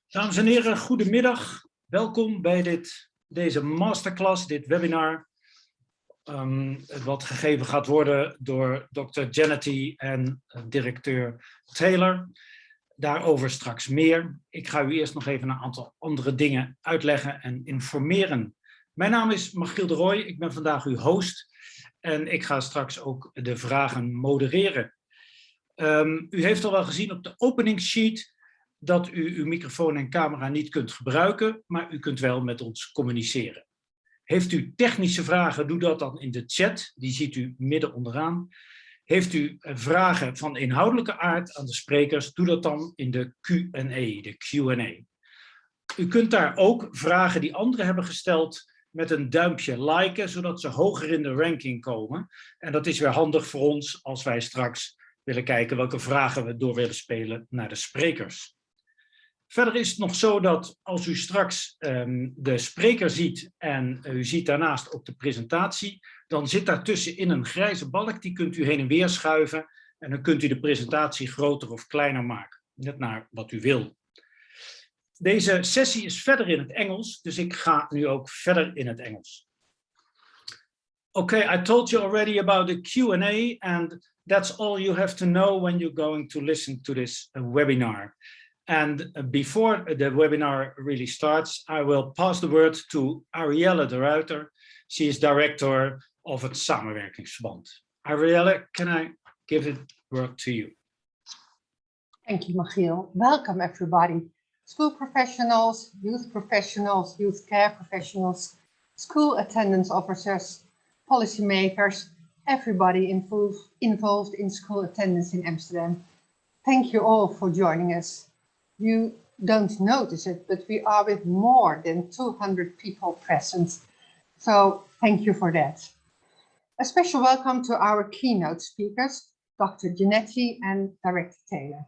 Dames en heren, goedemiddag. Welkom bij deze masterclass, dit webinar. Wat gegeven gaat worden door Dr. Jannety en directeur Taylor. Daarover straks meer. Ik ga u eerst nog even een aantal andere dingen uitleggen en informeren. Mijn naam is Michiel de Rooij, ik ben vandaag uw host. En ik ga straks ook de vragen modereren. U heeft al wel gezien op de openingssheet dat u uw microfoon en camera niet kunt gebruiken, maar u kunt wel met ons communiceren. Heeft u technische vragen, doe dat dan in de chat, die ziet u midden onderaan. Heeft u vragen van inhoudelijke aard aan de sprekers, doe dat dan in de Q&A. U kunt daar ook vragen die anderen hebben gesteld met een duimpje liken, zodat ze hoger in de ranking komen. En dat is weer handig voor ons als wij straks willen kijken welke vragen we door willen spelen naar de sprekers. Verder is het nog zo dat als u straks de spreker ziet en u ziet daarnaast ook de presentatie, dan zit daartussenin een grijze balk, die kunt u heen en weer schuiven en dan kunt u de presentatie groter of kleiner maken, net naar wat u wil. Deze sessie is verder in het Engels, dus ik ga nu ook verder in het Engels. Okay, I told you already about the Q&A and that's all you have to know when you're going to listen to this webinar. And before the webinar really starts, I will pass the word to Arielle de Ruiter. She is director of het Samenwerkingsverband. Arielle, can I give the word to you? Thank you, Michiel. Welcome, everybody. School professionals, youth care professionals, school attendance officers, policymakers, everybody involved in school attendance in Amsterdam. Thank you all for joining us. You don't notice it, but we are with more than 200 people present. So thank you for that. A special welcome to our keynote speakers, Dr. Jannety and Director Taylor.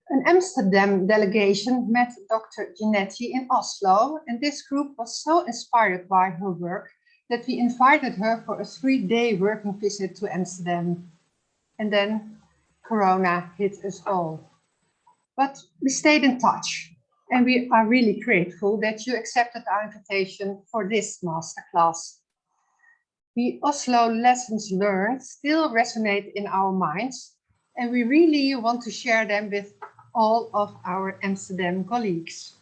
An Amsterdam delegation met Dr. Jannety in Oslo, and this group was so inspired by her work that we invited her for a 3-day working visit to Amsterdam. And then Corona hit us all. But we stayed in touch, and we are really grateful that you accepted our invitation for this masterclass. The Oslo lessons learned still resonate in our minds, and we really want to share them with all of our Amsterdam colleagues.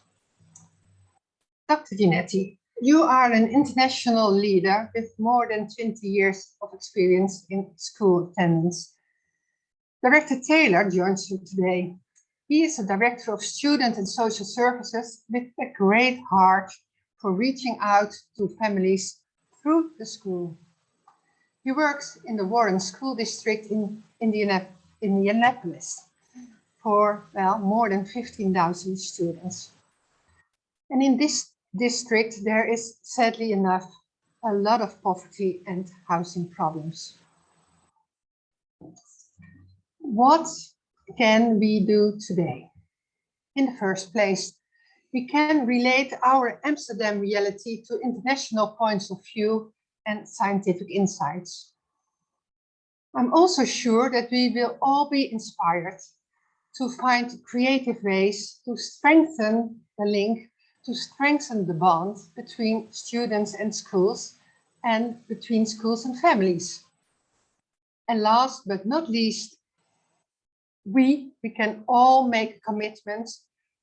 Dr. Jannety, you are an international leader with more than 20 years of experience in school attendance. Director Taylor joins you today. He is a director of student and social services with a great heart for reaching out to families through the school. He works in the Warren School District in Indianapolis for, well, more than 15,000 students. And in this district, there is, sadly enough, a lot of poverty and housing problems. What can we do today? In the first place, we can relate our Amsterdam reality to international points of view and scientific insights. I'm also sure that we will all be inspired to find creative ways to strengthen the link, to strengthen the bond between students and schools and between schools and families. And last but not least, we can all make a commitment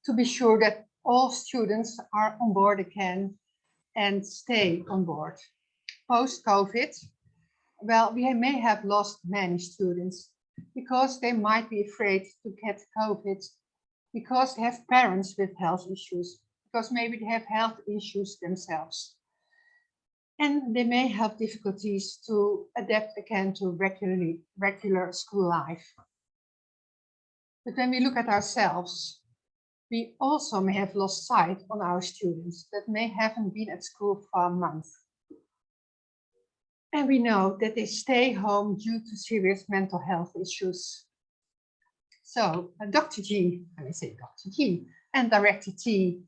to be sure that all students are on board again and stay on board. Post-COVID, well, we may have lost many students because they might be afraid to get COVID, because they have parents with health issues, because maybe they have health issues themselves. And they may have difficulties to adapt again to regular school life. But when we look at ourselves, we also may have lost sight on our students that may haven't been at school for a month. And we know that they stay home due to serious mental health issues. So, Dr. G, let me say Dr. G, and Director T,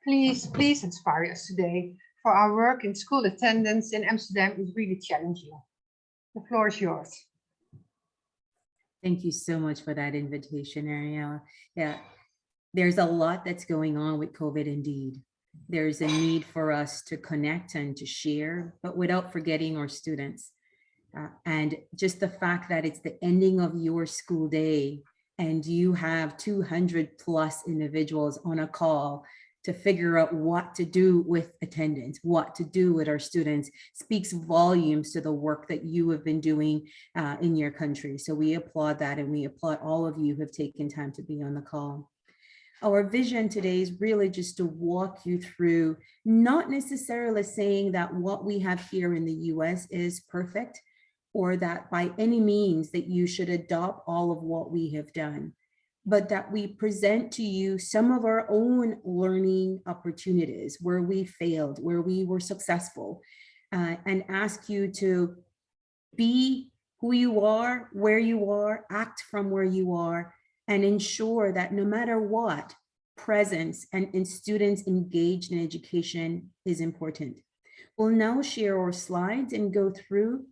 please inspire us today, for our work in school attendance in Amsterdam is really challenging. The floor is yours. Thank you so much for that invitation, Arielle. Yeah, There's a lot that's going on with COVID indeed. There's a need for us to connect and to share, but without forgetting our students. And just the fact that it's the ending of your school day and you have 200 plus individuals on a call to figure out what to do with attendance, what to do with our students, speaks volumes to the work that you have been doing in your country. So we applaud that, and we applaud all of you who have taken time to be on the call. Our vision today is really just to walk you through, not necessarily saying that what we have here in the US is perfect, or that by any means that you should adopt all of what we have done, but that we present to you some of our own learning opportunities where we failed, where we were successful, and ask you to be who you are, where you are, act from where you are, and ensure that no matter what, presence and students engaged in education is important. We'll now share our slides and go through,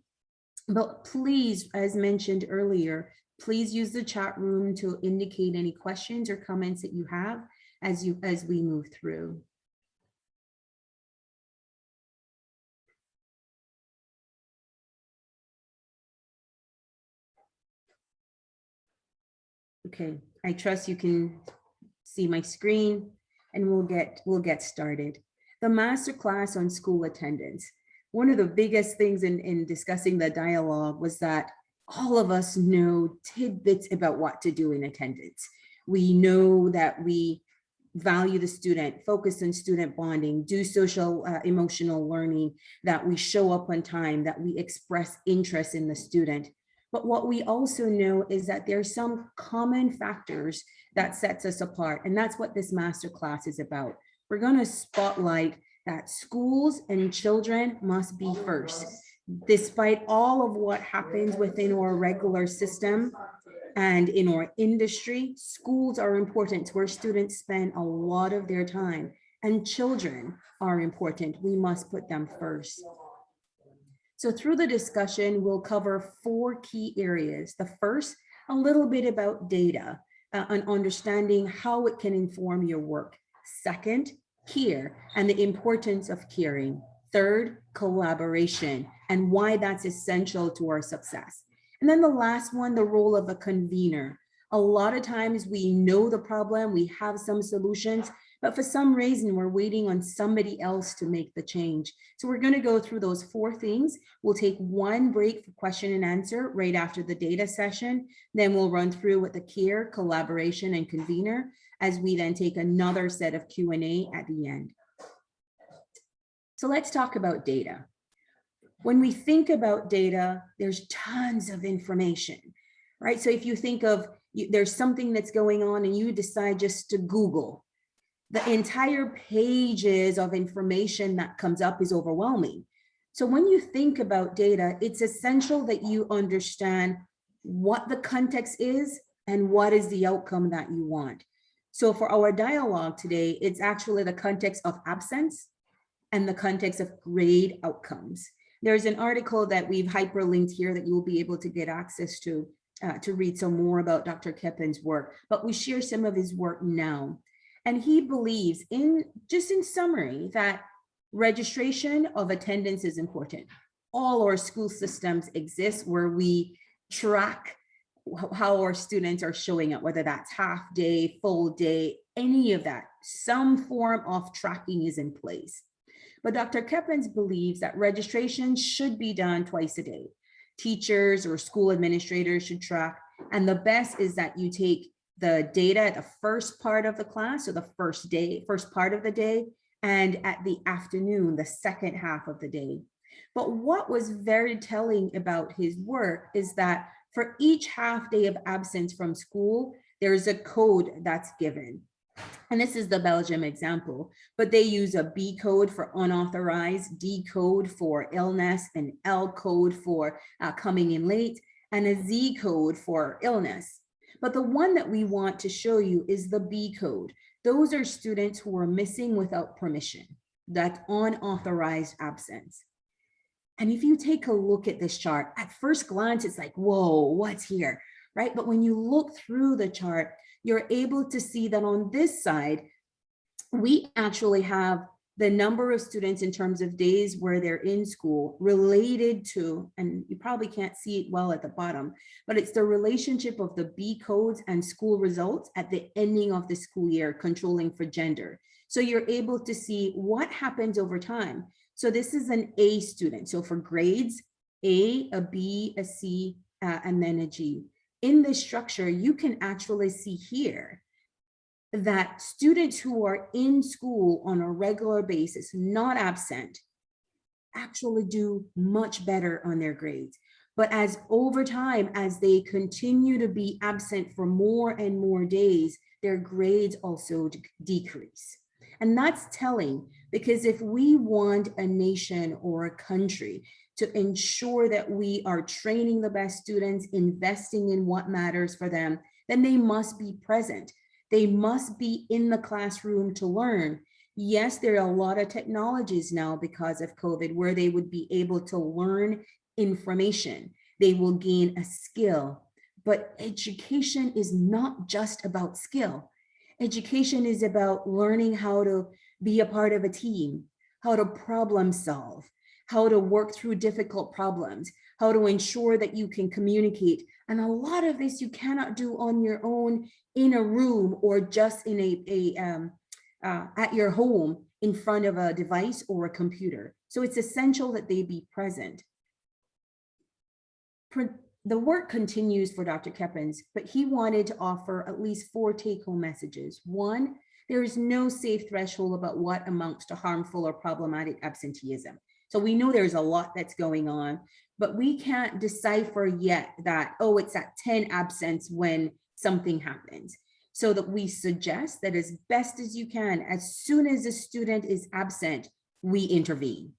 but please, as mentioned earlier, please use the chat room to indicate any questions or comments that you have as we move through. Okay, I trust you can see my screen, and we'll get started. The masterclass on school attendance. One of the biggest things in discussing the dialogue was that all of us know tidbits about what to do in attendance. We know that we value the student, focus on student bonding, do social emotional learning, that we show up on time, that we express interest in the student. But what we also know is that there's some common factors that sets us apart. And that's what this masterclass is about. We're going to spotlight that schools and children must be first. Despite all of what happens within our regular system and in our industry, schools are important. Where students spend a lot of their time, and children are important. We must put them first. So through the discussion, we'll cover 4 key areas. The first, a little bit about data and understanding how it can inform your work. Second, care and the importance of caring. Third, collaboration and why that's essential to our success. And then the last one, the role of a convener. A lot of times we know the problem, we have some solutions, but for some reason we're waiting on somebody else to make the change. So we're going to go through those 4 things. We'll take 1 break for question and answer right after the data session. Then we'll run through with the care, collaboration, and convener, as we then take another set of Q&A at the end. So let's talk about data. When we think about data, there's tons of information, right? So if you think of, there's something that's going on and you decide just to Google, the entire pages of information that comes up is overwhelming. So when you think about data, it's essential that you understand what the context is and what is the outcome that you want. So for our dialogue today, it's actually the context of absence and the context of grade outcomes. There's an article that we've hyperlinked here that you will be able to get access to read some more about Dr. Kepin's work, but we share some of his work now. And he believes, just in summary, that registration of attendance is important. All our school systems exist where we track how our students are showing up, whether that's half day, full day, any of that, some form of tracking is in place. But Dr. Kepins believes that registration should be done twice a day. Teachers or school administrators should track, and the best is that you take the data at the first part of the class, or the first part of the day, and at the afternoon, the second half of the day. But what was very telling about his work is that for each half day of absence from school, there's a code that's given. And this is the Belgium example, but they use a B code for unauthorized, D code for illness, an L code for coming in late, and a Z code for illness. But the one that we want to show you is the B code. Those are students who are missing without permission, that unauthorized absence. And if you take a look at this chart, at first glance, it's like, whoa, what's here, right? But when you look through the chart, you're able to see that on this side, we actually have the number of students in terms of days where they're in school related to, and you probably can't see it well at the bottom, but it's the relationship of the B codes and school results at the ending of the school year, controlling for gender. So you're able to see what happens over time. So this is an A student. So for grades, A, a B, a C, and then a G. In this structure, you can actually see here that students who are in school on a regular basis, not absent, actually do much better on their grades. But as over time, as they continue to be absent for more and more days, their grades also decrease. And that's telling, because if we want a nation or a country to ensure that we are training the best students, investing in what matters for them, then they must be present. They must be in the classroom to learn. Yes, there are a lot of technologies now because of COVID where they would be able to learn information. They will gain a skill, but education is not just about skill. Education is about learning how to be a part of a team, how to problem solve, how to work through difficult problems, how to ensure that you can communicate. And a lot of this you cannot do on your own in a room or just in at your home in front of a device or a computer. So it's essential that they be present. The work continues for Dr. Keppens, but he wanted to offer at least 4 take-home messages. 1, there is no safe threshold about what amounts to harmful or problematic absenteeism. So we know there's a lot that's going on, but we can't decipher yet that, oh, it's at 10 absence when something happens. So that we suggest that as best as you can, as soon as a student is absent, we intervene.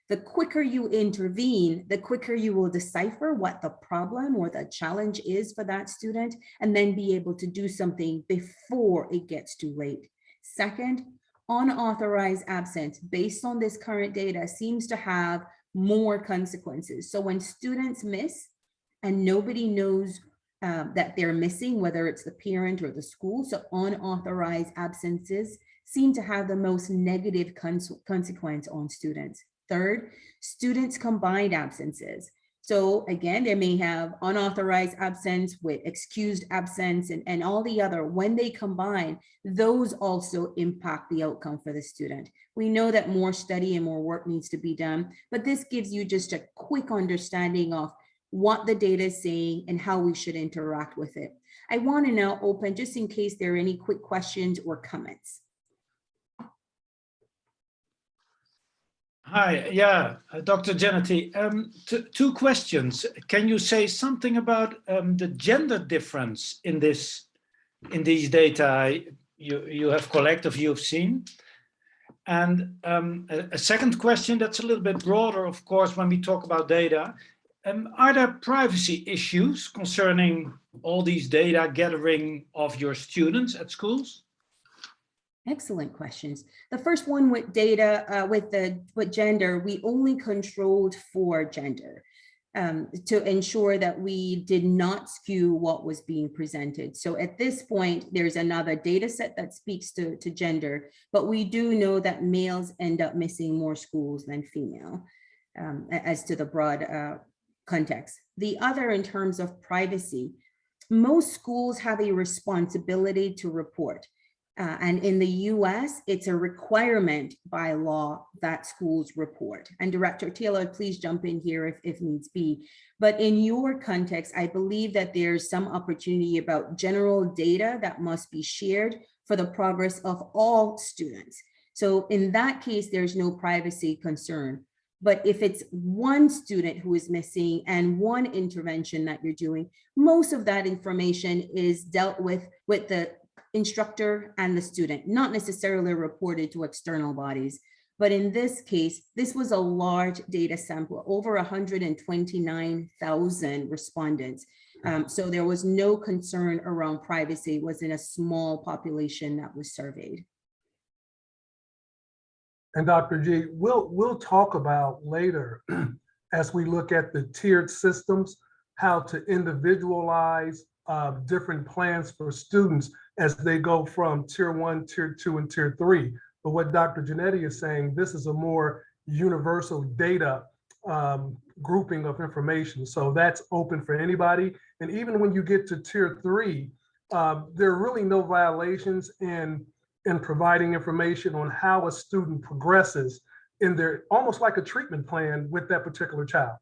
The quicker you intervene, the quicker you will decipher what the problem or the challenge is for that student, and then be able to do something before it gets too late. Second, unauthorized absence based on this current data seems to have more consequences. So when students miss and nobody knows that they're missing, whether it's the parent or the school, so unauthorized absences seem to have the most negative consequence on students. Third, students combined absences. So again, they may have unauthorized absence with excused absence and all the other. When they combine, those also impact the outcome for the student. We know that more study and more work needs to be done, but this gives you just a quick understanding of what the data is saying and how we should interact with it. I want to now open just in case there are any quick questions or comments. Hi, yeah, Dr. Jannety, 2 questions. Can you say something about the gender difference in these data you have collected, you've seen? And a second question that's a little bit broader, of course, when we talk about data. Are there privacy issues concerning all these data gathering of your students at schools? Excellent questions. The first one with data, with gender, we only controlled for gender to ensure that we did not skew what was being presented. So at this point, there's another data set that speaks to gender, but we do know that males end up missing more schools than female as to the broad context. The other, in terms of privacy, most schools have a responsibility to report. And in the US, it's a requirement by law that schools report. And Director Taylor, please jump in here if needs be. But in your context, I believe that there's some opportunity about general data that must be shared for the progress of all students. So in that case, there's no privacy concern. But if it's one student who is missing and one intervention that you're doing, most of that information is dealt with the instructor and the student, not necessarily reported to external bodies. But in this case, this was a large data sample, over 129,000 respondents. So there was no concern around privacy. It was in a small population that was surveyed. And Dr. G, we'll talk about later as we look at the tiered systems, how to individualize different plans for students as they go from tier 1, tier 2, and tier 3. But what Dr. Janetti is saying, this is a more universal data grouping of information. So that's open for anybody. And even when you get to tier 3, there are really no violations in providing information on how a student progresses in their, almost like a treatment plan with that particular child.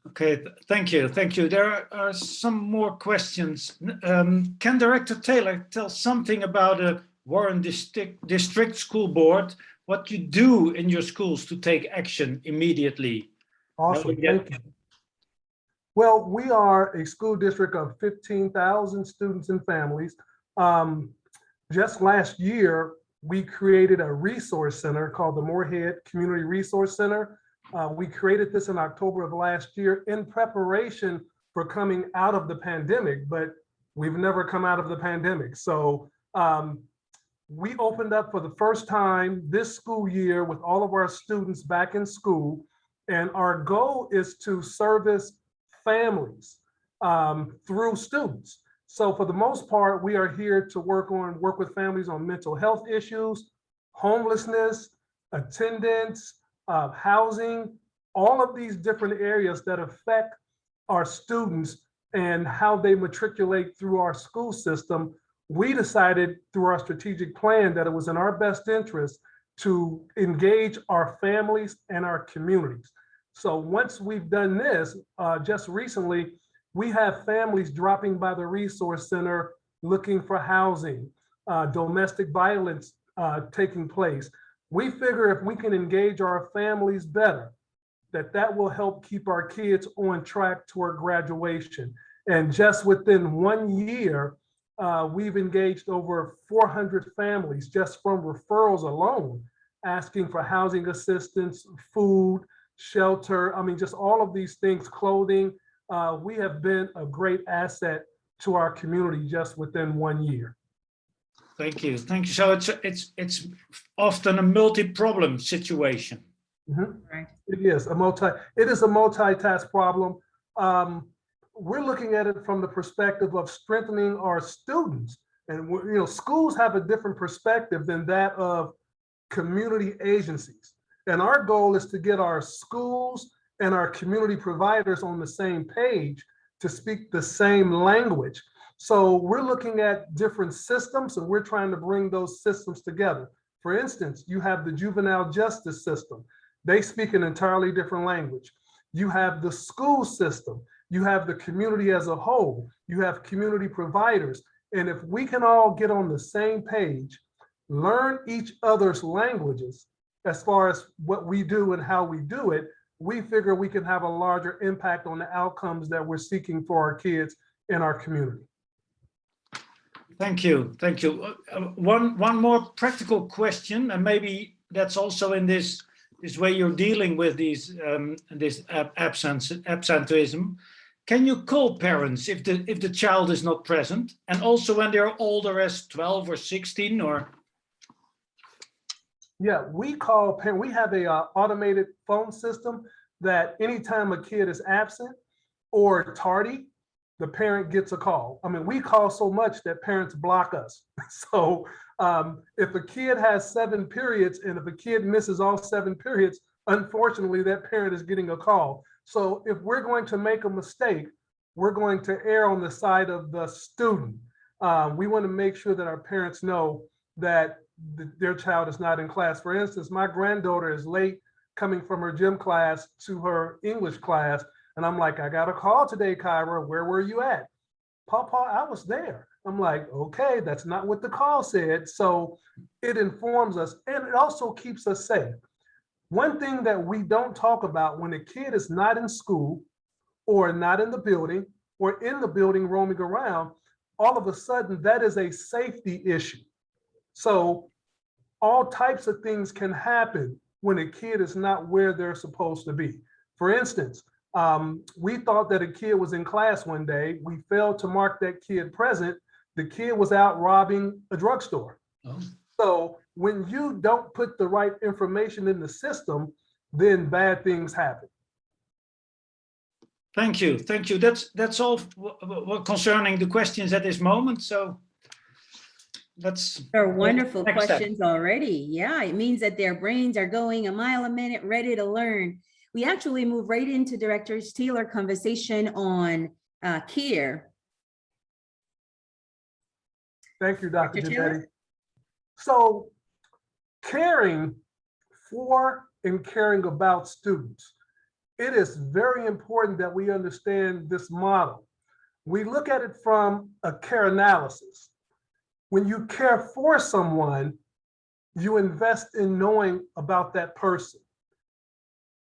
Okay, thank you. Thank you. There are some more questions. Can Director Taylor tell something about a Warren District School Board, what you do in your schools to take action immediately? Awesome, thank you. Well, we are a school district of 15,000 students and families. Just last year, we created a resource center called the Moorhead Community Resource Center. We created this in October of last year in preparation for coming out of the pandemic, but we've never come out of the pandemic. So we opened up for the first time this school year with all of our students back in school. And our goal is to service families through students. So for the most part, we are here to work with families on mental health issues, homelessness, attendance, housing, all of these different areas that affect our students and how they matriculate through our school system. We decided through our strategic plan that it was in our best interest to engage our families and our communities. So once we've done this, just recently, we have families dropping by the resource center looking for housing, domestic violence taking place. We figure if we can engage our families better, that will help keep our kids on track toward graduation. And just within 1 year, we've engaged over 400 families just from referrals alone, asking for housing assistance, food, shelter, I mean, just all of these things, clothing. We have been a great asset to our community just within 1 year. Thank you. Thank you. So it's often a multi-problem situation. Mm-hmm. Right. It is a multitask problem. We're looking at it from the perspective of strengthening our students. And schools have a different perspective than that of community agencies. And our goal is to get our schools and our community providers on the same page to speak the same language. So we're looking at different systems and we're trying to bring those systems together. For instance, you have the juvenile justice system. They speak an entirely different language. You have the school system. You have the community as a whole. You have community providers. And if we can all get on the same page, learn each other's languages as far as what we do and how we do it, we figure we can have a larger impact on the outcomes that we're seeking for our kids in our community. Thank you. Thank you. One more practical question, and maybe that's also in this way you're dealing with this absenteeism. Can you call parents if the child is not present, and also when they're older as 12 or 16 or? Yeah, we call parents. We have a automated phone system that anytime a kid is absent or tardy, the parent gets a call. I mean, we call so much that parents block us. So if a kid has 7 periods and if a kid misses all 7 periods, unfortunately, that parent is getting a call. So if we're going to make a mistake, we're going to err on the side of the student. We want to make sure that our parents know that their child is not in class. For instance, my granddaughter is late coming from her gym class to her English class. And I'm like, I got a call today, Kyra. Where were you at? Papa, I was there. I'm like, okay, that's not what the call said. So it informs us and it also keeps us safe. One thing that we don't talk about when a kid is not in school or not in the building or in the building roaming around, all of a sudden that is a safety issue. So all types of things can happen when a kid is not where they're supposed to be. For instance, we thought that a kid was in class one day. We failed to mark that kid present. The kid was out robbing a drugstore. Oh. So when you don't put the right information in the system, then bad things happen. Thank you. Thank you. That's all concerning the questions at this moment. So that's They're wonderful next step. questions already. Yeah, it means that their brains are going a mile a minute, ready to learn. We actually move right into Director Taylor conversation on care. Thank you, Dr. Dr. Taylor? Janetti. So caring for and caring about students. It is very important that we understand this model. We look at it from a care analysis. When you care for someone, you invest in knowing about that person.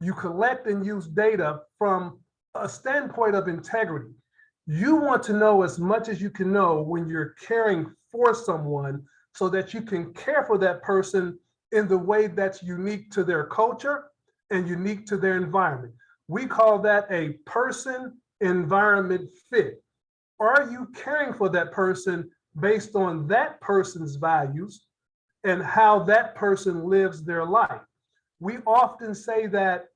You collect and use data from a standpoint of integrity. You want to know as much as you can know when you're caring for someone so that you can care for that person in the way that's unique to their culture and unique to their environment. We call that a person-environment fit. Are you caring for that person based on that person's values and how that person lives their life? We often say that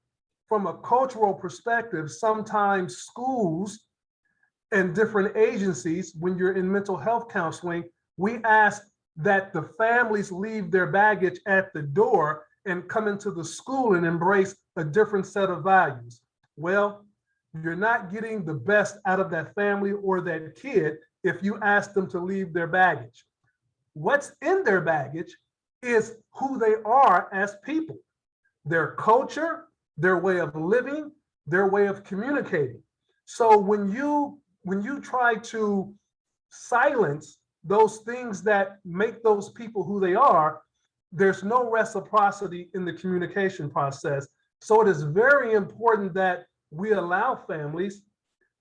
from a cultural perspective, sometimes schools and different agencies, when you're in mental health counseling, we ask that the families leave their baggage at the door and come into the school and embrace a different set of values. Well, you're not getting the best out of that family or that kid if you ask them to leave their baggage. What's in their baggage is who they are as people, their culture, their way of living, their way of communicating. So when you try to silence those things that make those people who they are, there's no reciprocity in the communication process. So it is very important that we allow families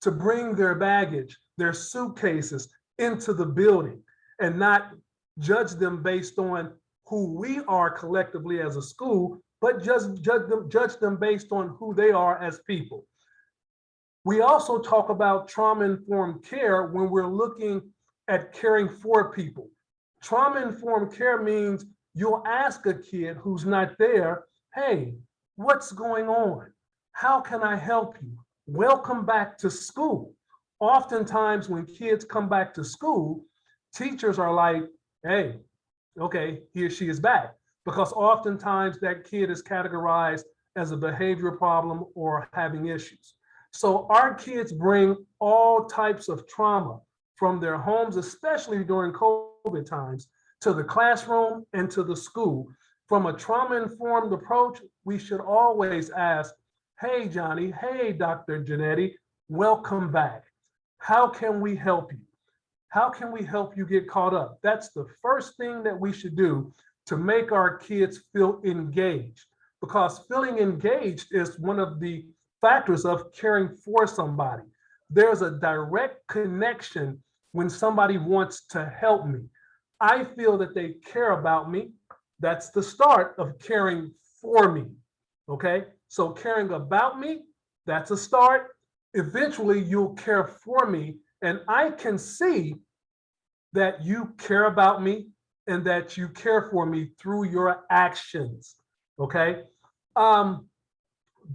to bring their baggage, their suitcases into the building and not judge them based on who we are collectively as a school, but just judge them based on who they are as people. We also talk about trauma-informed care when we're looking at caring for people. Trauma-informed care means you'll ask a kid who's not there, hey, what's going on? How can I help you? Welcome back to school. Oftentimes when kids come back to school, teachers are like, hey, okay, he or she is back. Because oftentimes that kid is categorized as a behavioral problem or having issues. So our kids bring all types of trauma from their homes, especially during COVID times, to the classroom and to the school. From a trauma-informed approach, we should always ask, hey, Johnny, hey, Dr. Janetti, welcome back. How can we help you? How can we help you get caught up? That's the first thing that we should do to make our kids feel engaged, because feeling engaged is one of the factors of caring for somebody. There's a direct connection when somebody wants to help me. I feel that they care about me. That's the start of caring for me, okay? So caring about me, that's a start. Eventually you'll care for me, and I can see that you care about me and that you care for me through your actions, okay?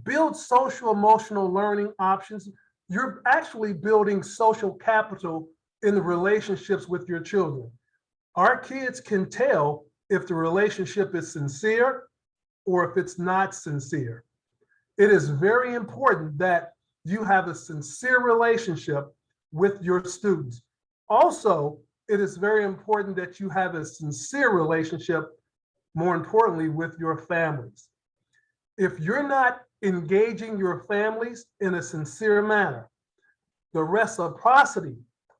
Build social emotional learning options. You're actually building social capital in the relationships with your children. Our kids can tell if the relationship is sincere or if it's not sincere. It is very important that you have a sincere relationship with your students. Also, it is very important that you have a sincere relationship, more importantly, with your families. If you're not engaging your families in a sincere manner, the reciprocity,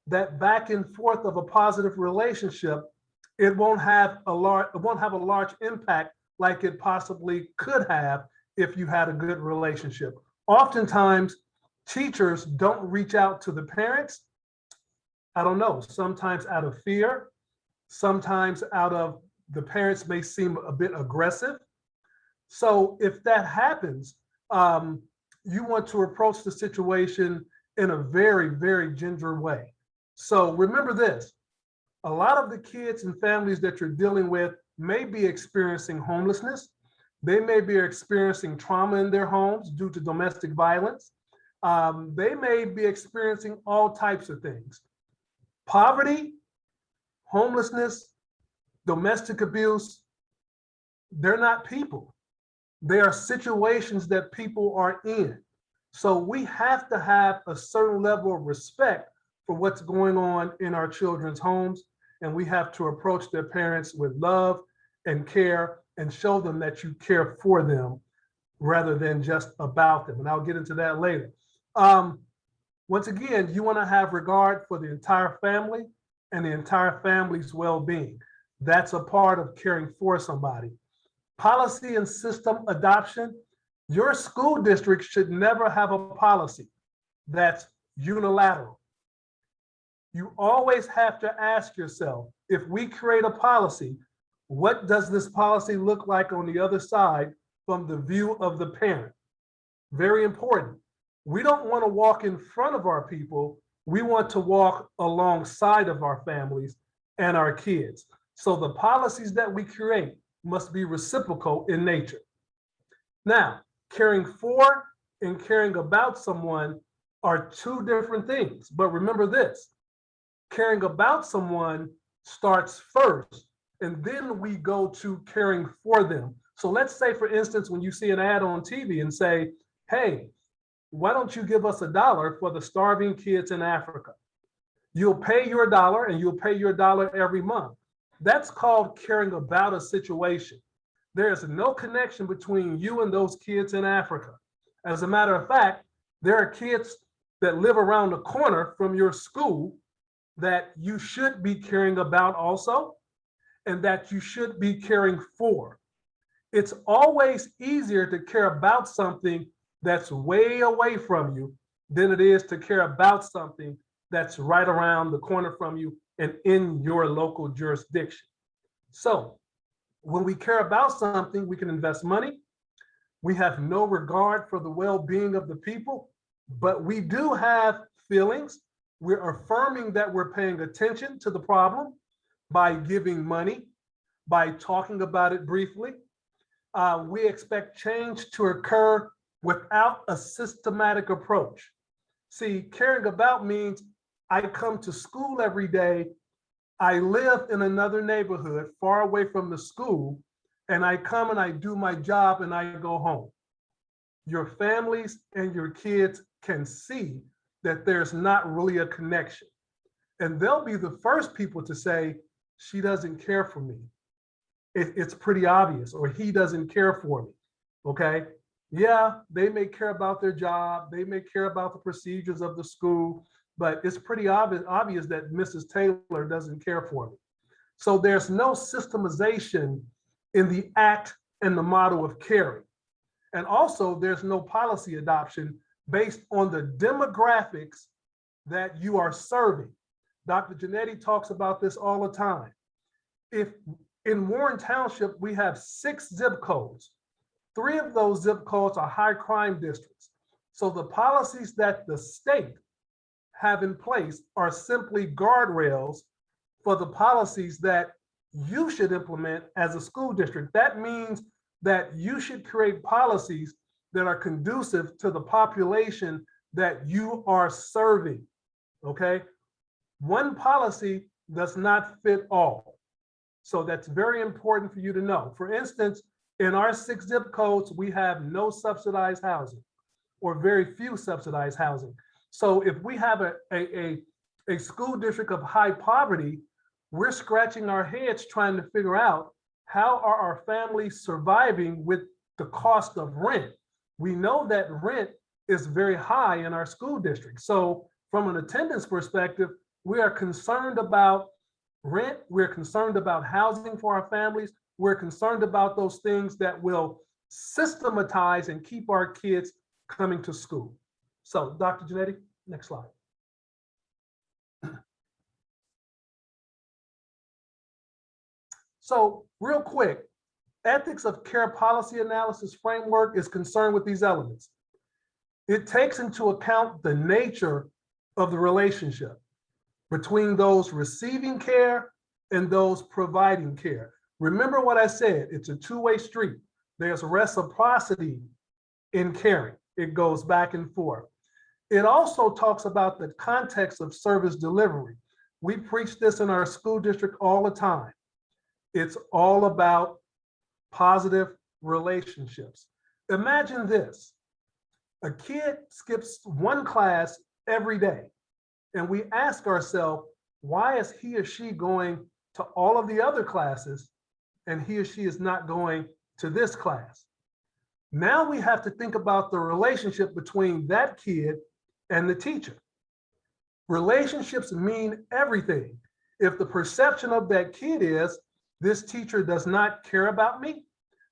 that back and forth of a positive relationship, it won't have a large impact like it possibly could have if you had a good relationship. Oftentimes, teachers don't reach out to the parents. I don't know, sometimes out of fear, sometimes out of the parents may seem a bit aggressive. So if that happens, you want to approach the situation in a very, very ginger way. So remember this, a lot of the kids and families that you're dealing with may be experiencing homelessness. They may be experiencing trauma in their homes due to domestic violence. They may be experiencing all types of things. Poverty, homelessness, domestic abuse, they're not people. They are situations that people are in. So we have to have a certain level of respect for what's going on in our children's homes. And we have to approach their parents with love and care and show them that you care for them rather than just about them. And I'll get into that later. Once again, you want to have regard for the entire family and the entire family's well-being. That's a part of caring for somebody. Policy and system adoption. Your school district should never have a policy that's unilateral. You always have to ask yourself, if we create a policy, what does this policy look like on the other side from the view of the parent? Very important. We don't want to walk in front of our people. We want to walk alongside of our families and our kids. So the policies that we create must be reciprocal in nature. Now, caring for and caring about someone are two different things. But remember this, caring about someone starts first, and then we go to caring for them. So let's say, for instance, when you see an ad on TV and say, hey, why don't you give us $1 for the starving kids in Africa? You'll pay your $1 and you'll pay your $1 every month. That's called caring about a situation. There is no connection between you and those kids in Africa. As a matter of fact, there are kids that live around the corner from your school that you should be caring about also, and that you should be caring for. It's always easier to care about something that's way away from you than it is to care about something that's right around the corner from you and in your local jurisdiction. So when we care about something, we can invest money. We have no regard for the well-being of the people, but we do have feelings. We're affirming that we're paying attention to the problem by giving money, by talking about it briefly. We expect change to occur without a systematic approach. See, caring about means I come to school every day, I live in another neighborhood far away from the school, and I come and I do my job and I go home. Your families and your kids can see that there's not really a connection. And they'll be the first people to say, she doesn't care for me. It's pretty obvious, or he doesn't care for me, okay? Yeah, they may care about their job, they may care about the procedures of the school, but it's pretty obvious that Mrs. Taylor doesn't care for me. So there's no systemization in the act and the model of caring. And also there's no policy adoption based on the demographics that you are serving. Dr. Janetti talks about this all the time. If in Warren Township, we have 6 zip codes. 3 of those zip codes are high crime districts. So the policies that the state have in place are simply guardrails for the policies that you should implement as a school district. That means that you should create policies that are conducive to the population that you are serving, okay? One policy does not fit all. So that's very important for you to know. For instance, in our 6 zip codes, we have no subsidized housing or very few subsidized housing. So if we have a school district of high poverty, we're scratching our heads trying to figure out how are our families surviving with the cost of rent. We know that rent is very high in our school district. So from an attendance perspective, we are concerned about rent, we're concerned about housing for our families, we're concerned about those things that will systematize and keep our kids coming to school. So Dr. Janetti, next slide. So real quick, ethics of care policy analysis framework is concerned with these elements. It takes into account the nature of the relationship between those receiving care and those providing care. Remember what I said, it's a two-way street. There's reciprocity in caring. It goes back and forth. It also talks about the context of service delivery. We preach this in our school district all the time. It's all about positive relationships. Imagine this. A kid skips one class every day, and we ask ourselves, why is he or she going to all of the other classes and he or she is not going to this class? Now we have to think about the relationship between that kid and the teacher. Relationships mean everything. If the perception of that kid is, this teacher does not care about me,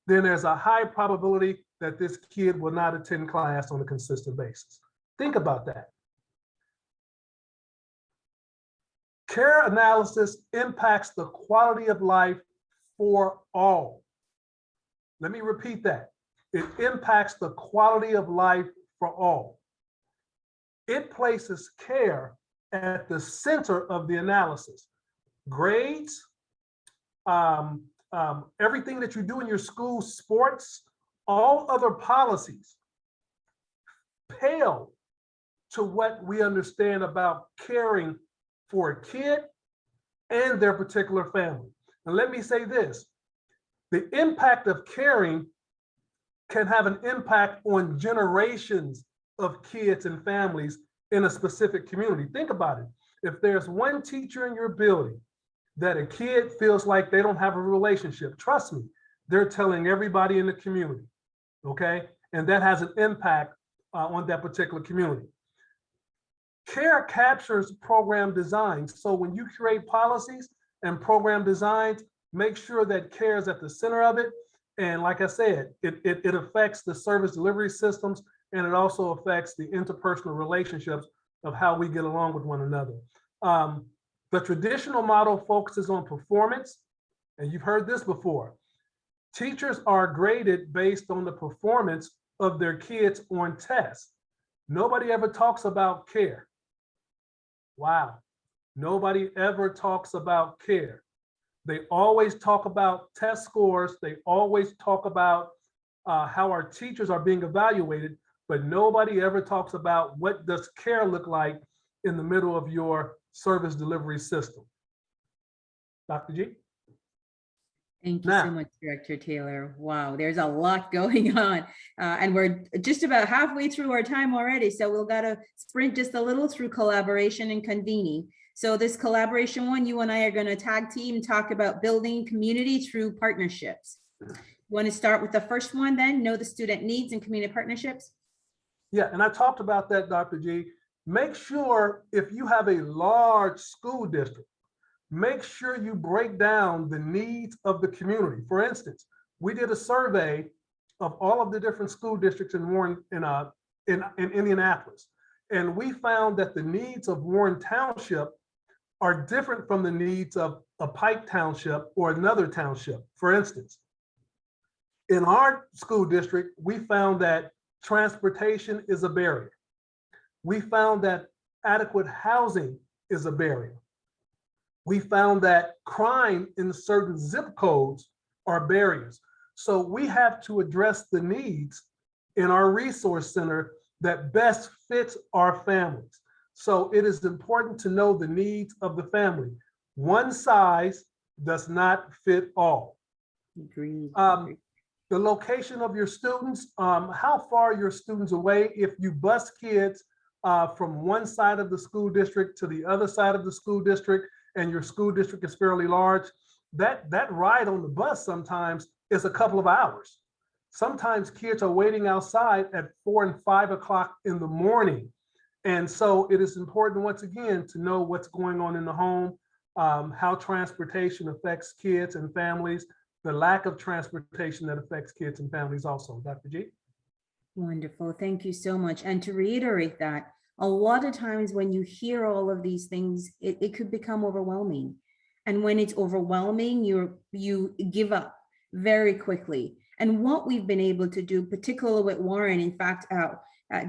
then there's a high probability that this kid will not attend class on a consistent basis. Think about that. Care analysis impacts the quality of life for all. Let me repeat that. It impacts the quality of life for all. It places care at the center of the analysis. Grades, everything that you do in your school, sports, all other policies pale to what we understand about caring for a kid and their particular family. And let me say this, the impact of caring can have an impact on generations of kids and families in a specific community. Think about it. If there's one teacher in your building that a kid feels like they don't have a relationship, trust me, they're telling everybody in the community, okay? And that has an impact on that particular community. Care captures program design. So when you create policies and program designs, make sure that care is at the center of it. And like I said, it affects the service delivery systems, and it also affects the interpersonal relationships of how we get along with one another. The traditional model focuses on performance, and you've heard this before. Teachers are graded based on the performance of their kids on tests. Nobody ever talks about care. Wow, nobody ever talks about care. They always talk about test scores. They always talk about how our teachers are being evaluated, but nobody ever talks about what does care look like in the middle of your service delivery system. Dr. G? Thank you so much, Director Taylor. Wow, there's a lot going on. And we're just about halfway through our time already. So we've got to sprint just a little through collaboration and convening. So this collaboration one, you and I are going to tag team, talk about building community through partnerships. You want to start with the first one then, know the student needs and community partnerships? Yeah, and I talked about that, Dr. G. Make sure if you have a large school district, make sure you break down the needs of the community. For instance, we did a survey of all of the different school districts in Warren, in Indianapolis, and we found that the needs of Warren Township are different from the needs of a Pike Township or another township. For instance, in our school district, we found that transportation is a barrier. We found that adequate housing is a barrier. We found that crime in certain zip codes are barriers. So we have to address the needs in our resource center that best fits our families. So it is important to know the needs of the family. One size does not fit all. Agreed. The location of your students, how far are your students away? If you bus kids from one side of the school district to the other side of the school district, and your school district is fairly large, that ride on the bus sometimes is a couple of hours. Sometimes kids are waiting outside at 4 and 5 o'clock in the morning. And so it is important, once again, to know what's going on in the home, how transportation affects kids and families, the lack of transportation that affects kids and families also. Dr. G? Wonderful. Thank you so much. And to reiterate that, a lot of times when you hear all of these things, it could become overwhelming. And when it's overwhelming, you give up very quickly. And what we've been able to do, particularly with Warren, in fact,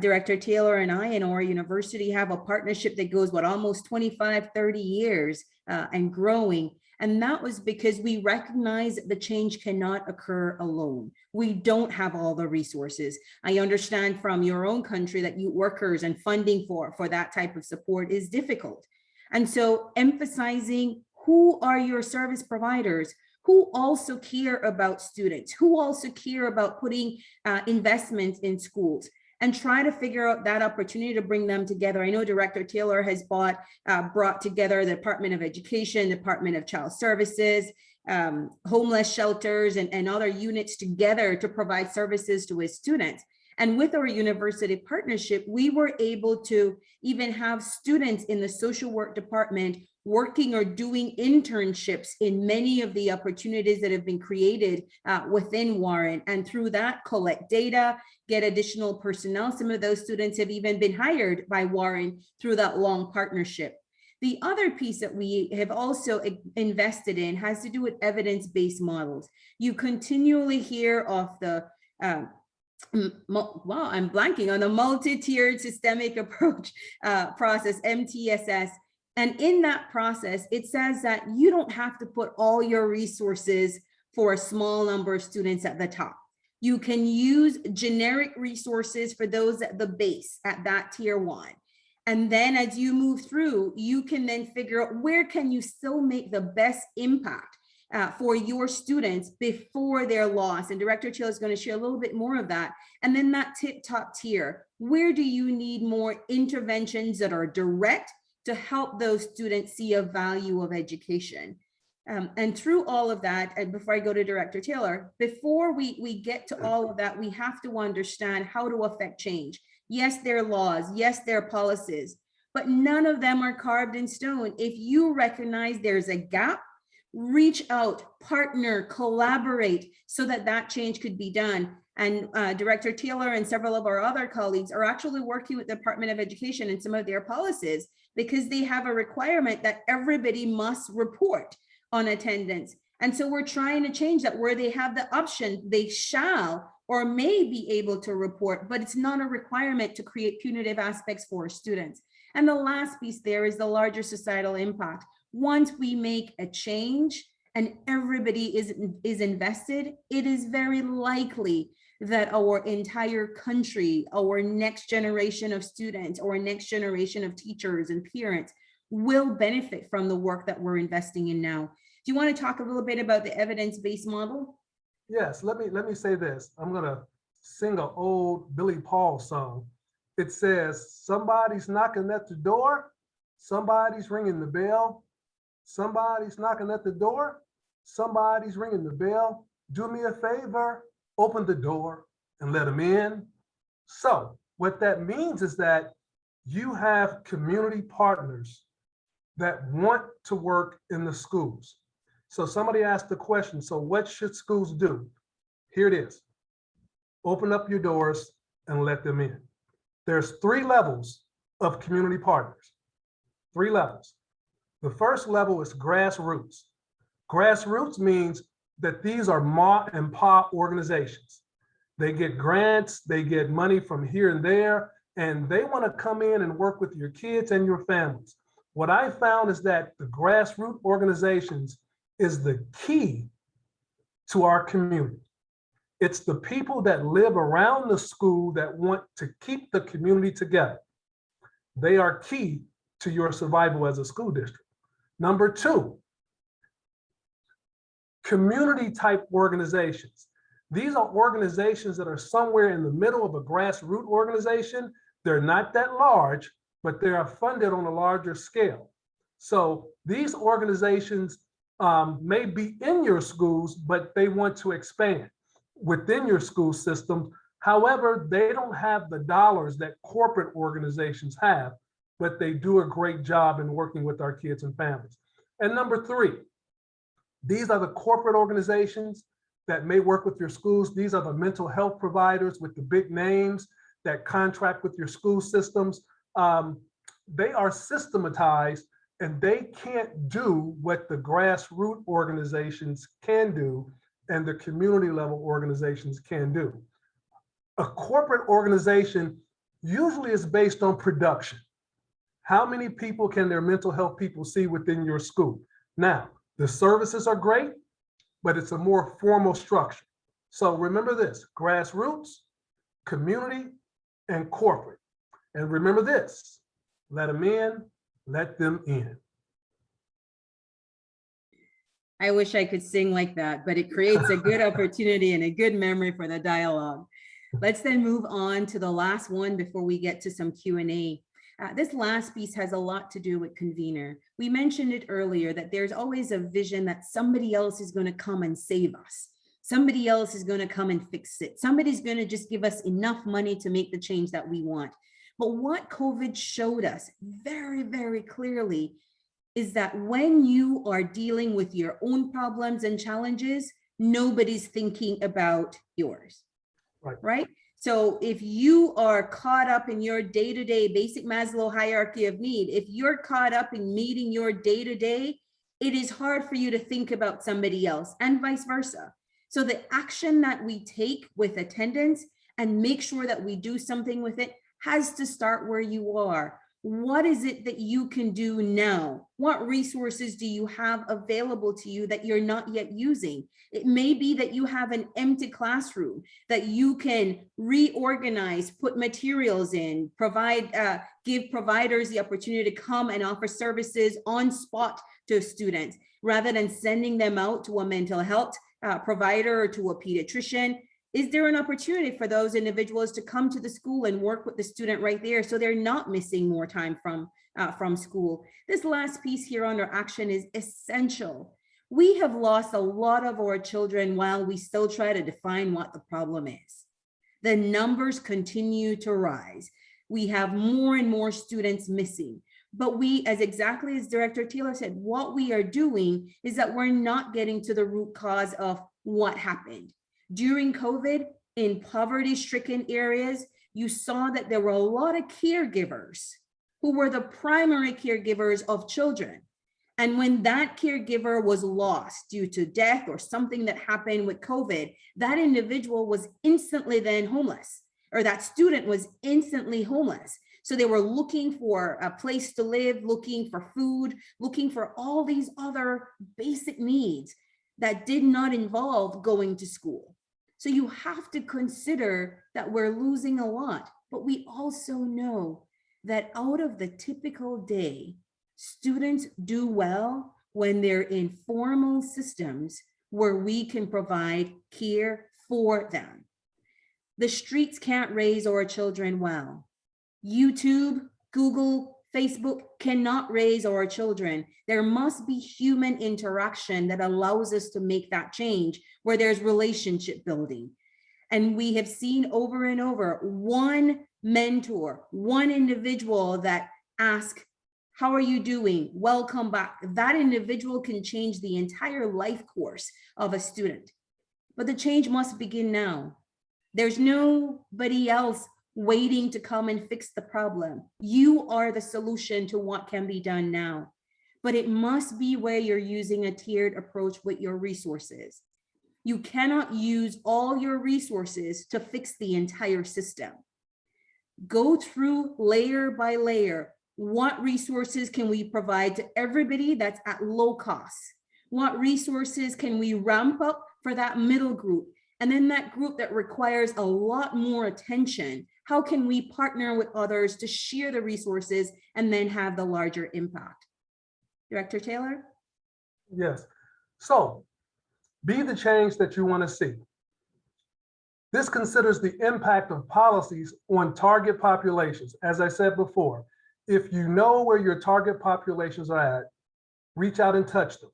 Director Taylor and I in our university have a partnership that goes, almost 25, 30 years and growing. And that was because we recognize that the change cannot occur alone. We don't have all the resources. I understand from your own country that you workers and funding for that type of support is difficult. And so emphasizing who are your service providers, who also care about students, who also care about putting investments in schools, and try to figure out that opportunity to bring them together. I know Director Taylor has brought together the Department of Education, Department of Child Services, homeless shelters, and other units together to provide services to his students. And with our university partnership, we were able to even have students in the social work department working or doing internships in many of the opportunities that have been created within Warren. And through that, collect data, get additional personnel. Some of those students have even been hired by Warren through that long partnership. The other piece that we have also invested in has to do with evidence-based models. You continually hear of the wow, I'm blanking on the multi-tiered systemic approach process, MTSS. And in that process, it says that you don't have to put all your resources for a small number of students at the top. You can use generic resources for those at the base, at that tier 1. And then as you move through, you can then figure out where can you still make the best impact for your students before they're lost. And Director Taylor is going to share a little bit more of that. And then that top tier, where do you need more interventions that are direct to help those students see a value of education? And through all of that, and before I go to Director Taylor, before we get to all of that, we have to understand how to affect change. Yes, there are laws. Yes, there are policies, but none of them are carved in stone. If you recognize there's a gap, reach out, partner, collaborate so that that change could be done. And Director Taylor and several of our other colleagues are actually working with the Department of Education and some of their policies because they have a requirement that everybody must report on attendance. And so we're trying to change that where they have the option, they shall or may be able to report, but it's not a requirement to create punitive aspects for students. And the last piece there is the larger societal impact. Once we make a change and everybody is invested, it is very likely that our entire country, our next generation of students, or next generation of teachers and parents will benefit from the work that we're investing in now. Do you want to talk a little bit about the evidence-based model? Yes, let me say this. I'm gonna sing an old Billy Paul song. It says, somebody's knocking at the door, somebody's ringing the bell, somebody's knocking at the door, somebody's ringing the bell. Do me a favor, open the door and let them in. So what that means is that you have community partners that want to work in the schools. So somebody asked the question, so what should schools do? Here it is. Open up your doors and let them in. There's 3 levels of community partners, 3 levels. The first level is grassroots. Grassroots means that these are ma and pa organizations. They get grants, they get money from here and there, and they want to come in and work with your kids and your families. What I found is that the grassroots organizations is the key to our community. It's the people that live around the school that want to keep the community together. They are key to your survival as a school district. Number 2, community type organizations. These are organizations that are somewhere in the middle of a grassroots organization. They're not that large, but they are funded on a larger scale. So these organizations may be in your schools, but they want to expand within your school system. However, they don't have the dollars that corporate organizations have, but they do a great job in working with our kids and families. And number 3, these are the corporate organizations that may work with your schools. These are the mental health providers with the big names that contract with your school systems. They are systematized and they can't do what the grassroots organizations can do and the community level organizations can do. A corporate organization usually is based on production. How many people can their mental health people see within your school? Now, The services are great, but it's a more formal structure. So remember this: grassroots, community, and corporate. And remember this: let them in, let them in. I wish I could sing like that, but it creates a good opportunity and a good memory for the dialogue. Let's then move on to the last one before we get to some Q&A. This last piece has a lot to do with convener. We mentioned it earlier that there's always a vision that somebody else is going to come and save us. Somebody else is going to come and fix it. Somebody's going to just give us enough money to make the change that we want. But what COVID showed us very, very clearly is that when you are dealing with your own problems and challenges, nobody's thinking about yours, right? So if you are caught up in your day-to-day basic Maslow hierarchy of need, if you're caught up in meeting your day-to-day, it is hard for you to think about somebody else and vice versa. So the action that we take with attendance and make sure that we do something with it has to start where you are. What is it that you can do now? What resources do you have available to you that you're not yet using? It may be that you have an empty classroom that you can reorganize, put materials in, give providers the opportunity to come and offer services on spot to students, rather than sending them out to a mental health provider or to a pediatrician. Is there an opportunity for those individuals to come to the school and work with the student right there so they're not missing more time from school? This last piece here under action is essential. We have lost a lot of our children while we still try to define what the problem is. The numbers continue to rise. We have more and more students missing. But we, as exactly as Director Taylor said, what we are doing is that we're not getting to the root cause of what happened. During COVID, in poverty-stricken areas, you saw that there were a lot of caregivers who were the primary caregivers of children. And when that caregiver was lost due to death or something that happened with COVID, that individual was instantly then homeless, or that student was instantly homeless. So they were looking for a place to live, looking for food, looking for all these other basic needs that did not involve going to school. So you have to consider that we're losing a lot, but we also know that out of the typical day, students do well when they're in formal systems where we can provide care for them. The streets can't raise our children well. YouTube, Google, Facebook cannot raise our children. There must be human interaction that allows us to make that change, where there's relationship building. And we have seen over and over, one mentor, one individual that asks, how are you doing? Welcome back. That individual can change the entire life course of a student. But the change must begin now. There's nobody else waiting to come and fix the problem. You are the solution to what can be done now. But it must be where you're using a tiered approach with your resources. You cannot use all your resources to fix the entire system. Go through layer by layer. What resources can we provide to everybody that's at low cost? What resources can we ramp up for that middle group? And then that group that requires a lot more attention, how can we partner with others to share the resources and then have the larger impact? Director Taylor? Yes. So be the change that you want to see. This considers the impact of policies on target populations. As I said before, if you know where your target populations are at, reach out and touch them.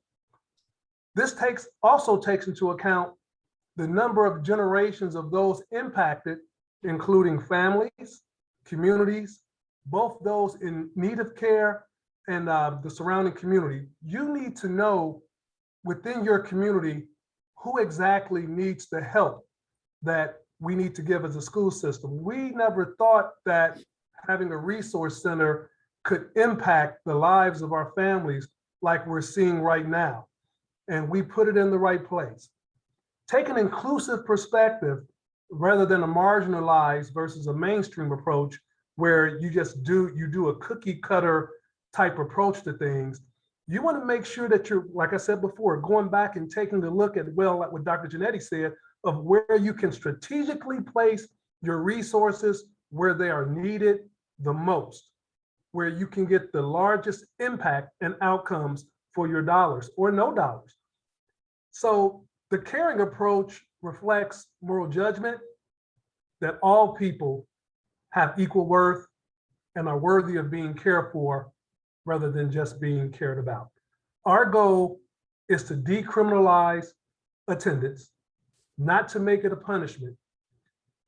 This also takes into account the number of generations of those impacted, including families, communities, both those in need of care and the surrounding community. You need to know within your community who exactly needs the help that we need to give as a school system. We never thought that having a resource center could impact the lives of our families like we're seeing right now. And we put it in the right place. Take an inclusive perspective rather than a marginalized versus a mainstream approach where you do a cookie cutter type approach to things. You want to make sure that you're, like I said before, going back and taking a look at, well, like what Dr. Janetti said, of where you can strategically place your resources where they are needed the most, where you can get the largest impact and outcomes for your dollars or no dollars. So the caring approach reflects moral judgment, that all people have equal worth and are worthy of being cared for rather than just being cared about. Our goal is to decriminalize attendance, not to make it a punishment.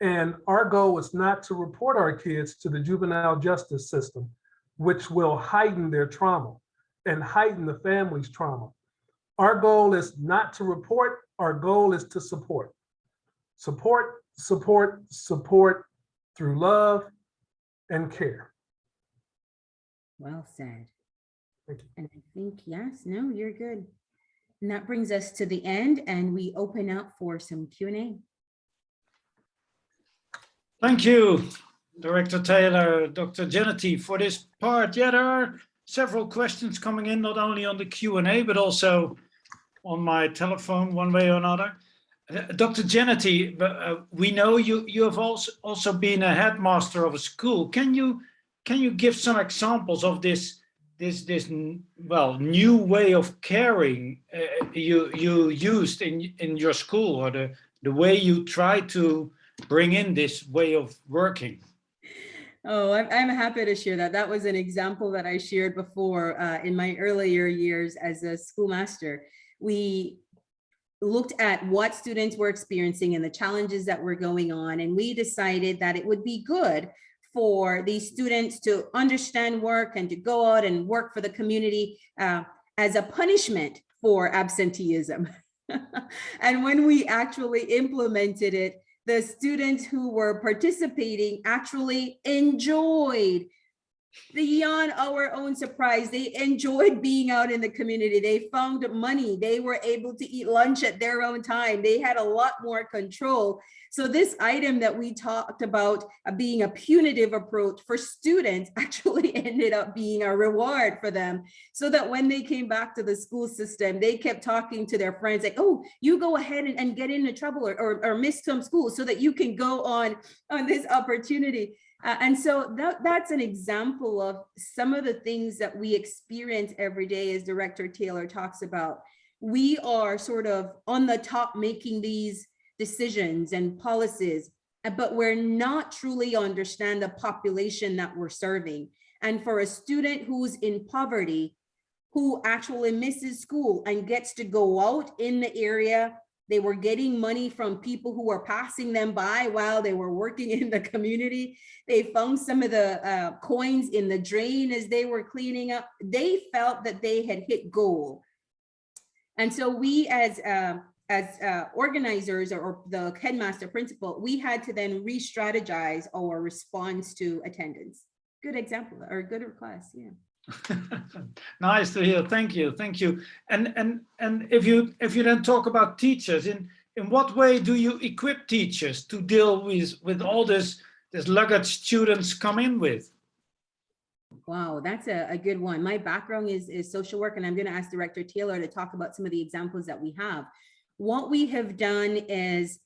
And our goal is not to report our kids to the juvenile justice system, which will heighten their trauma and heighten the family's trauma. Our goal is not to report, our goal is to support. Support, support, support through love and care. Well said. Thank you. And I think, yes, no, you're good. And that brings us to the end, and we open up for some Q&A. Thank you, Director Taylor, Dr. Janetti, for this part. Yeah, there are several questions coming in, not only on the Q&A, but also on my telephone, one way or another. Dr. Janetti, we know you have also been a headmaster of a school. Can you give some examples of this new way of caring you used in your school, or the way you try to bring in this way of working? Oh, I'm happy to share that. That was an example that I shared before in my earlier years as a schoolmaster. We looked at what students were experiencing and the challenges that were going on, and we decided that it would be good for these students to understand work and to go out and work for the community as a punishment for absenteeism. And when we actually implemented it, the students who were participating actually enjoyed, beyond our own surprise, they enjoyed being out in the community. They found money. They were able to eat lunch at their own time. They had a lot more control. So this item that we talked about being a punitive approach for students actually ended up being a reward for them, so that when they came back to the school system, they kept talking to their friends like, oh, you go ahead and get into trouble or miss some school so that you can go on this opportunity. And so that's an example of some of the things that we experience every day, as Director Taylor talks about. We are sort of on the top making these decisions and policies, but we're not truly understand the population that we're serving. And for a student who's in poverty, who actually misses school and gets to go out in the area, they were getting money from people who were passing them by while they were working in the community. They found some of the coins in the drain as they were cleaning up. They felt that they had hit goal. And so we as organizers or the headmaster principal, we had to then re-strategize our response to attendance. Good example, or good request, yeah. Nice to hear. Thank you. And if you then talk about teachers, in what way do you equip teachers to deal with all this luggage students come in with? Wow, that's a good one. My background is social work, and I'm going to ask Director Taylor to talk about some of the examples that we have. What we have done is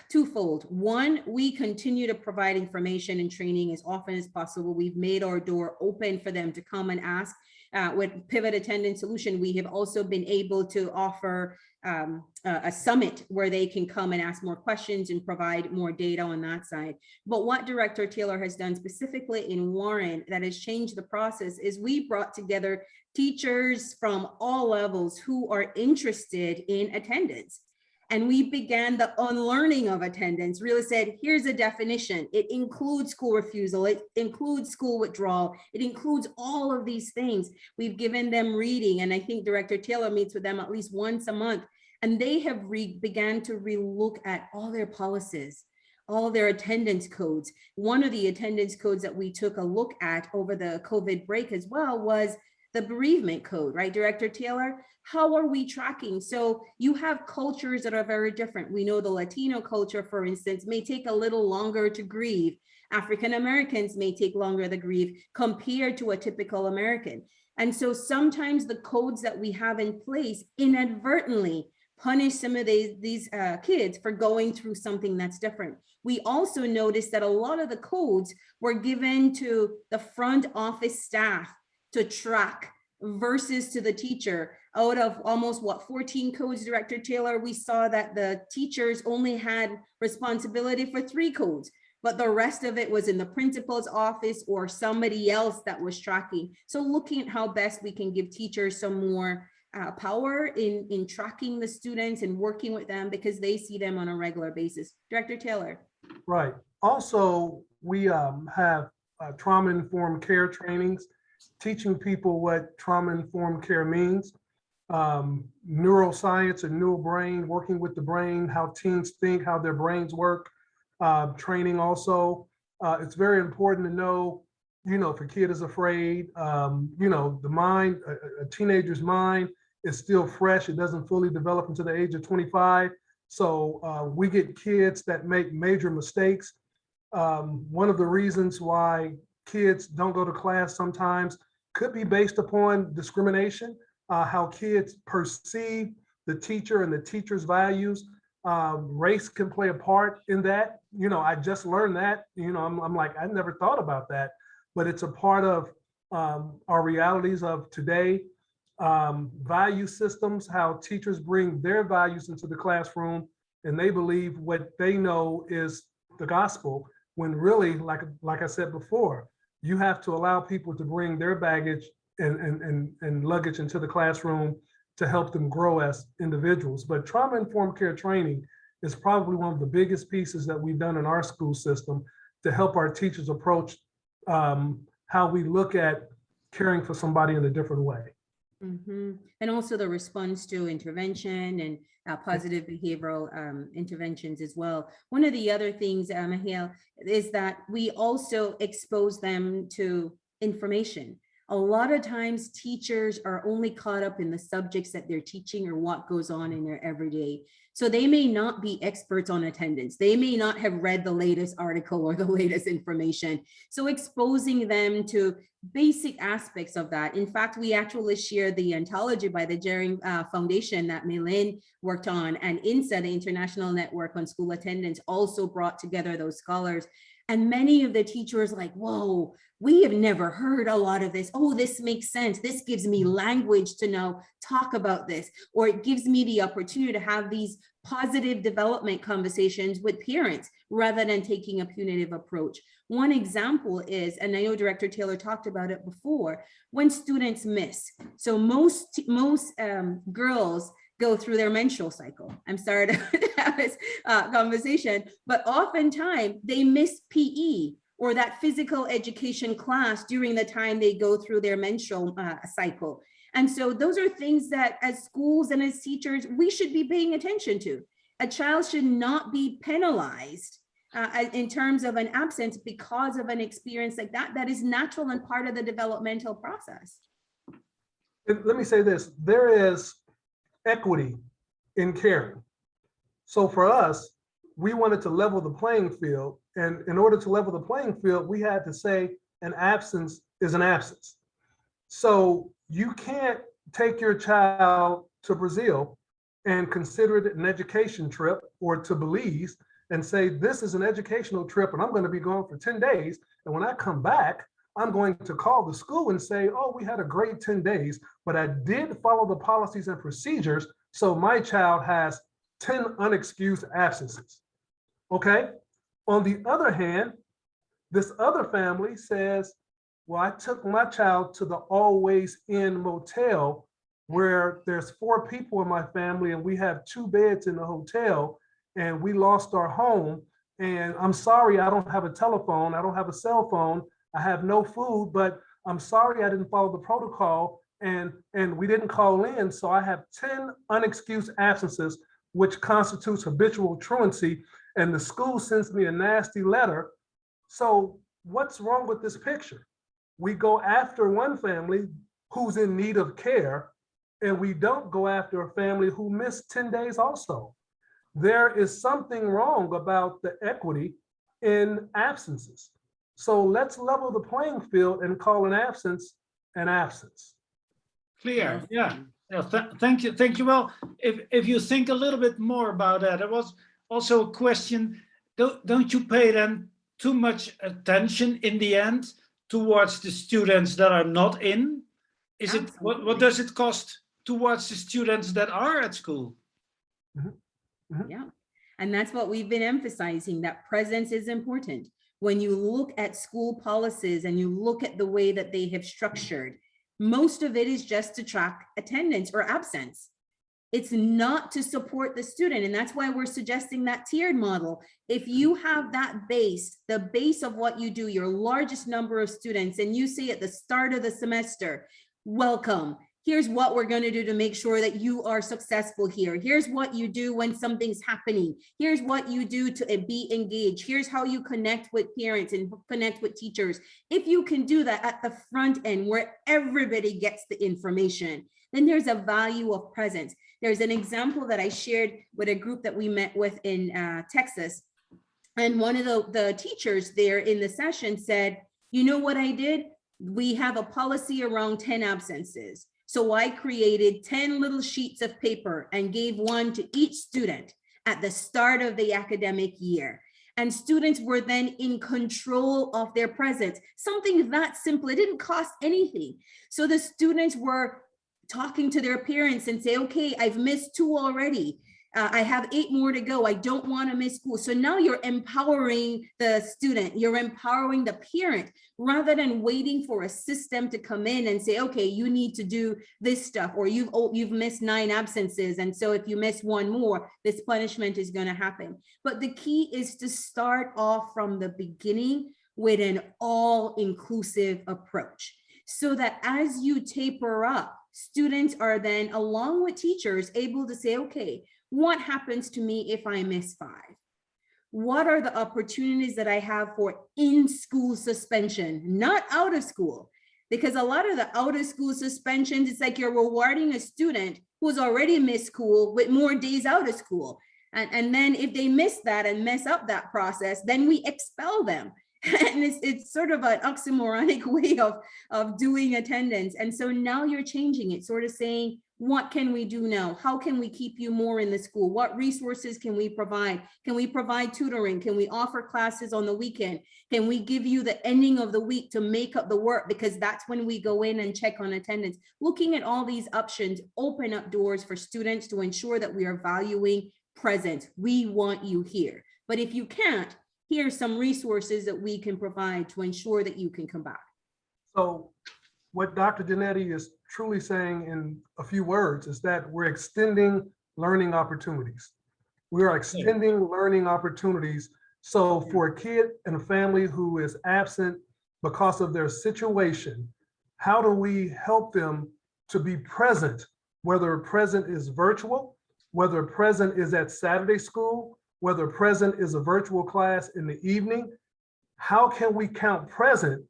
twofold. One, we continue to provide information and training as often as possible. We've made our door open for them to come and ask. With Pivot Attendance Solution, we have also been able to offer a summit where they can come and ask more questions and provide more data on that side. But what Director Taylor has done specifically in Warren that has changed the process is we brought together teachers from all levels who are interested in attendance. And we began the unlearning of attendance, really said, here's a definition. It includes school refusal. It includes school withdrawal. It includes all of these things. We've given them reading. And I think Director Taylor meets with them at least once a month. And they have began to relook at all their policies, all their attendance codes. One of the attendance codes that we took a look at over the COVID break as well was the bereavement code, right, Director Taylor? How are we tracking? So you have cultures that are very different. We know the Latino culture, for instance, may take a little longer to grieve. African Americans may take longer to grieve compared to a typical American. And so sometimes the codes that we have in place inadvertently punish some of these kids for going through something that's different. We also noticed that a lot of the codes were given to the front office staff to track versus to the teacher. Out of almost 14 codes, Director Taylor, we saw that the teachers only had responsibility for 3 codes, but the rest of it was in the principal's office or somebody else that was tracking. So looking at how best we can give teachers some more power in tracking the students and working with them because they see them on a regular basis. Director Taylor. Right. Also, we have trauma-informed care trainings, teaching people what trauma-informed care means. Neuroscience and neural brain, working with the brain, how teens think, how their brains work. Training also. It's very important to know, if a kid is afraid, the mind, a teenager's mind is still fresh. It doesn't fully develop until the age of 25. So we get kids that make major mistakes. One of the reasons why kids don't go to class sometimes could be based upon discrimination, how kids perceive the teacher and the teacher's values. Race can play a part in that. I just learned that, I'm like, I never thought about that, but it's a part of our realities of today. Value systems, how teachers bring their values into the classroom and they believe what they know is the gospel, when really, like I said before, you have to allow people to bring their baggage and luggage into the classroom to help them grow as individuals. But trauma-informed care training is probably one of the biggest pieces that we've done in our school system to help our teachers approach how we look at caring for somebody in a different way. Mm-hmm. And also the response to intervention and positive behavioral interventions as well. One of the other things, Mahil, is that we also expose them to information. A lot of times teachers are only caught up in the subjects that they're teaching or what goes on in their everyday. So they may not be experts on attendance. They may not have read the latest article or the latest information. So exposing them to basic aspects of that. In fact, we actually share the anthology by the Jering Foundation that Mylene worked on, and INSA, the International Network on School Attendance, also brought together those scholars. And many of the teachers like, whoa, we have never heard a lot of this. Oh, this makes sense. This gives me language to now talk about this, or it gives me the opportunity to have these positive development conversations with parents rather than taking a punitive approach. One example is, and I know Director Taylor talked about it before, when students miss. So most girls go through their menstrual cycle. I'm sorry to have this conversation, but oftentimes they miss PE or that physical education class during the time they go through their menstrual cycle. And so those are things that as schools and as teachers, we should be paying attention to. A child should not be penalized in terms of an absence because of an experience like that. That is natural and part of the developmental process. Let me say this, there is equity in caring. So for us, we wanted to level the playing field. And in order to level the playing field, we had to say an absence is an absence. So you can't take your child to Brazil and consider it an education trip, or to Belize and say, this is an educational trip and I'm going to be gone for 10 days. And when I come back, I'm going to call the school and say, oh, we had a great 10 days, but I did follow the policies and procedures. So my child has 10 unexcused absences. Okay. On the other hand, this other family says, well, I took my child to the Always Inn motel where there's 4 people in my family and we have 2 beds in the hotel and we lost our home. And I'm sorry, I don't have a telephone. I don't have a cell phone. I have no food, but I'm sorry I didn't follow the protocol and we didn't call in. So I have 10 unexcused absences, which constitutes habitual truancy. And the school sends me a nasty letter. So what's wrong with this picture? We go after one family who's in need of care, and we don't go after a family who missed 10 days also. There is something wrong about the equity in absences. So let's level the playing field and call an absence an absence. Clear, yeah. Thank you. Well, if you think a little bit more about that, there was also a question, don't you pay then too much attention in the end towards the students that are not in? Is it, what does it cost towards the students that are at school? Yeah, and that's what we've been emphasizing, that presence is important. When you look at school policies and you look at the way that they have structured, most of it is just to track attendance or absence. It's not to support the student. And that's why we're suggesting that tiered model. If you have that base, the base of what you do, your largest number of students, and you say at the start of the semester, welcome, here's what we're going to do to make sure that you are successful here. Here's what you do when something's happening. Here's what you do to be engaged. Here's how you connect with parents and connect with teachers. If you can do that at the front end where everybody gets the information, then there's a value of presence. There's an example that I shared with a group that we met with in Texas. And one of the teachers there in the session said, you know what I did? We have a policy around 10 absences. So I created 10 little sheets of paper and gave one to each student at the start of the academic year. And students were then in control of their presence. Something that simple, it didn't cost anything. So the students were talking to their parents and say, okay, I've missed 2 already. I have 8 more to go. I don't want to miss school. So now you're empowering the student, you're empowering the parent, rather than waiting for a system to come in and say, okay, you need to do this stuff, or you've missed 9 absences. And so if you miss 1 more, this punishment is going to happen. But the key is to start off from the beginning with an all-inclusive approach, so that as you taper up, students are then, along with teachers, able to say, okay, what happens to me if I miss 5? What are the opportunities that I have for in-school suspension, not out of school? Because a lot of the out of school suspensions, it's like you're rewarding a student who's already missed school with more days out of school. And then if they miss that and mess up that process, then we expel them. And it's sort of an oxymoronic way of doing attendance. And so now you're changing it, sort of saying, what can we do now? How can we keep you more in the school? What resources can we provide? Can we provide tutoring? Can we offer classes on the weekend? Can we give you the ending of the week to make up the work? Because that's when we go in and check on attendance. Looking at all these options open up doors for students to ensure that we are valuing presence. We want you here. But if you can't, here's some resources that we can provide to ensure that you can come back. So what Dr. Janetti is truly saying in a few words is that we're extending learning opportunities. We are extending learning opportunities. So for a kid and a family who is absent because of their situation, how do we help them to be present, whether present is virtual, whether present is at Saturday school, whether present is a virtual class in the evening? How can we count present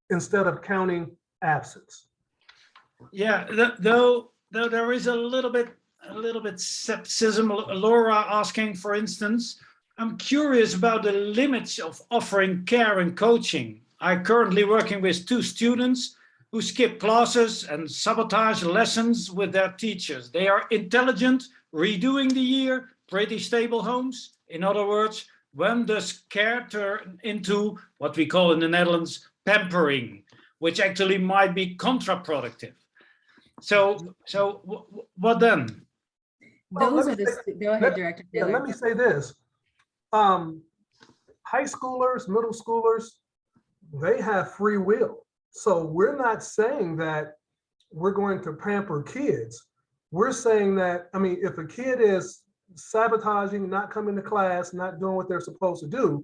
instead of counting absence? Yeah, though there is a little bit skepticism. Laura asking, for instance, I'm curious about the limits of offering care and coaching. I'm currently working with 2 students who skip classes and sabotage lessons with their teachers. They are intelligent, redoing the year, pretty stable homes. In other words, when does care turn into what we call in the Netherlands pampering, which actually might be counterproductive? So what then? Those are the, go ahead, Director Taylor. Yeah, let me say this. High schoolers, middle schoolers, they have free will. So we're not saying that we're going to pamper kids. We're saying that, I mean, if a kid is sabotaging, not coming to class, not doing what they're supposed to do,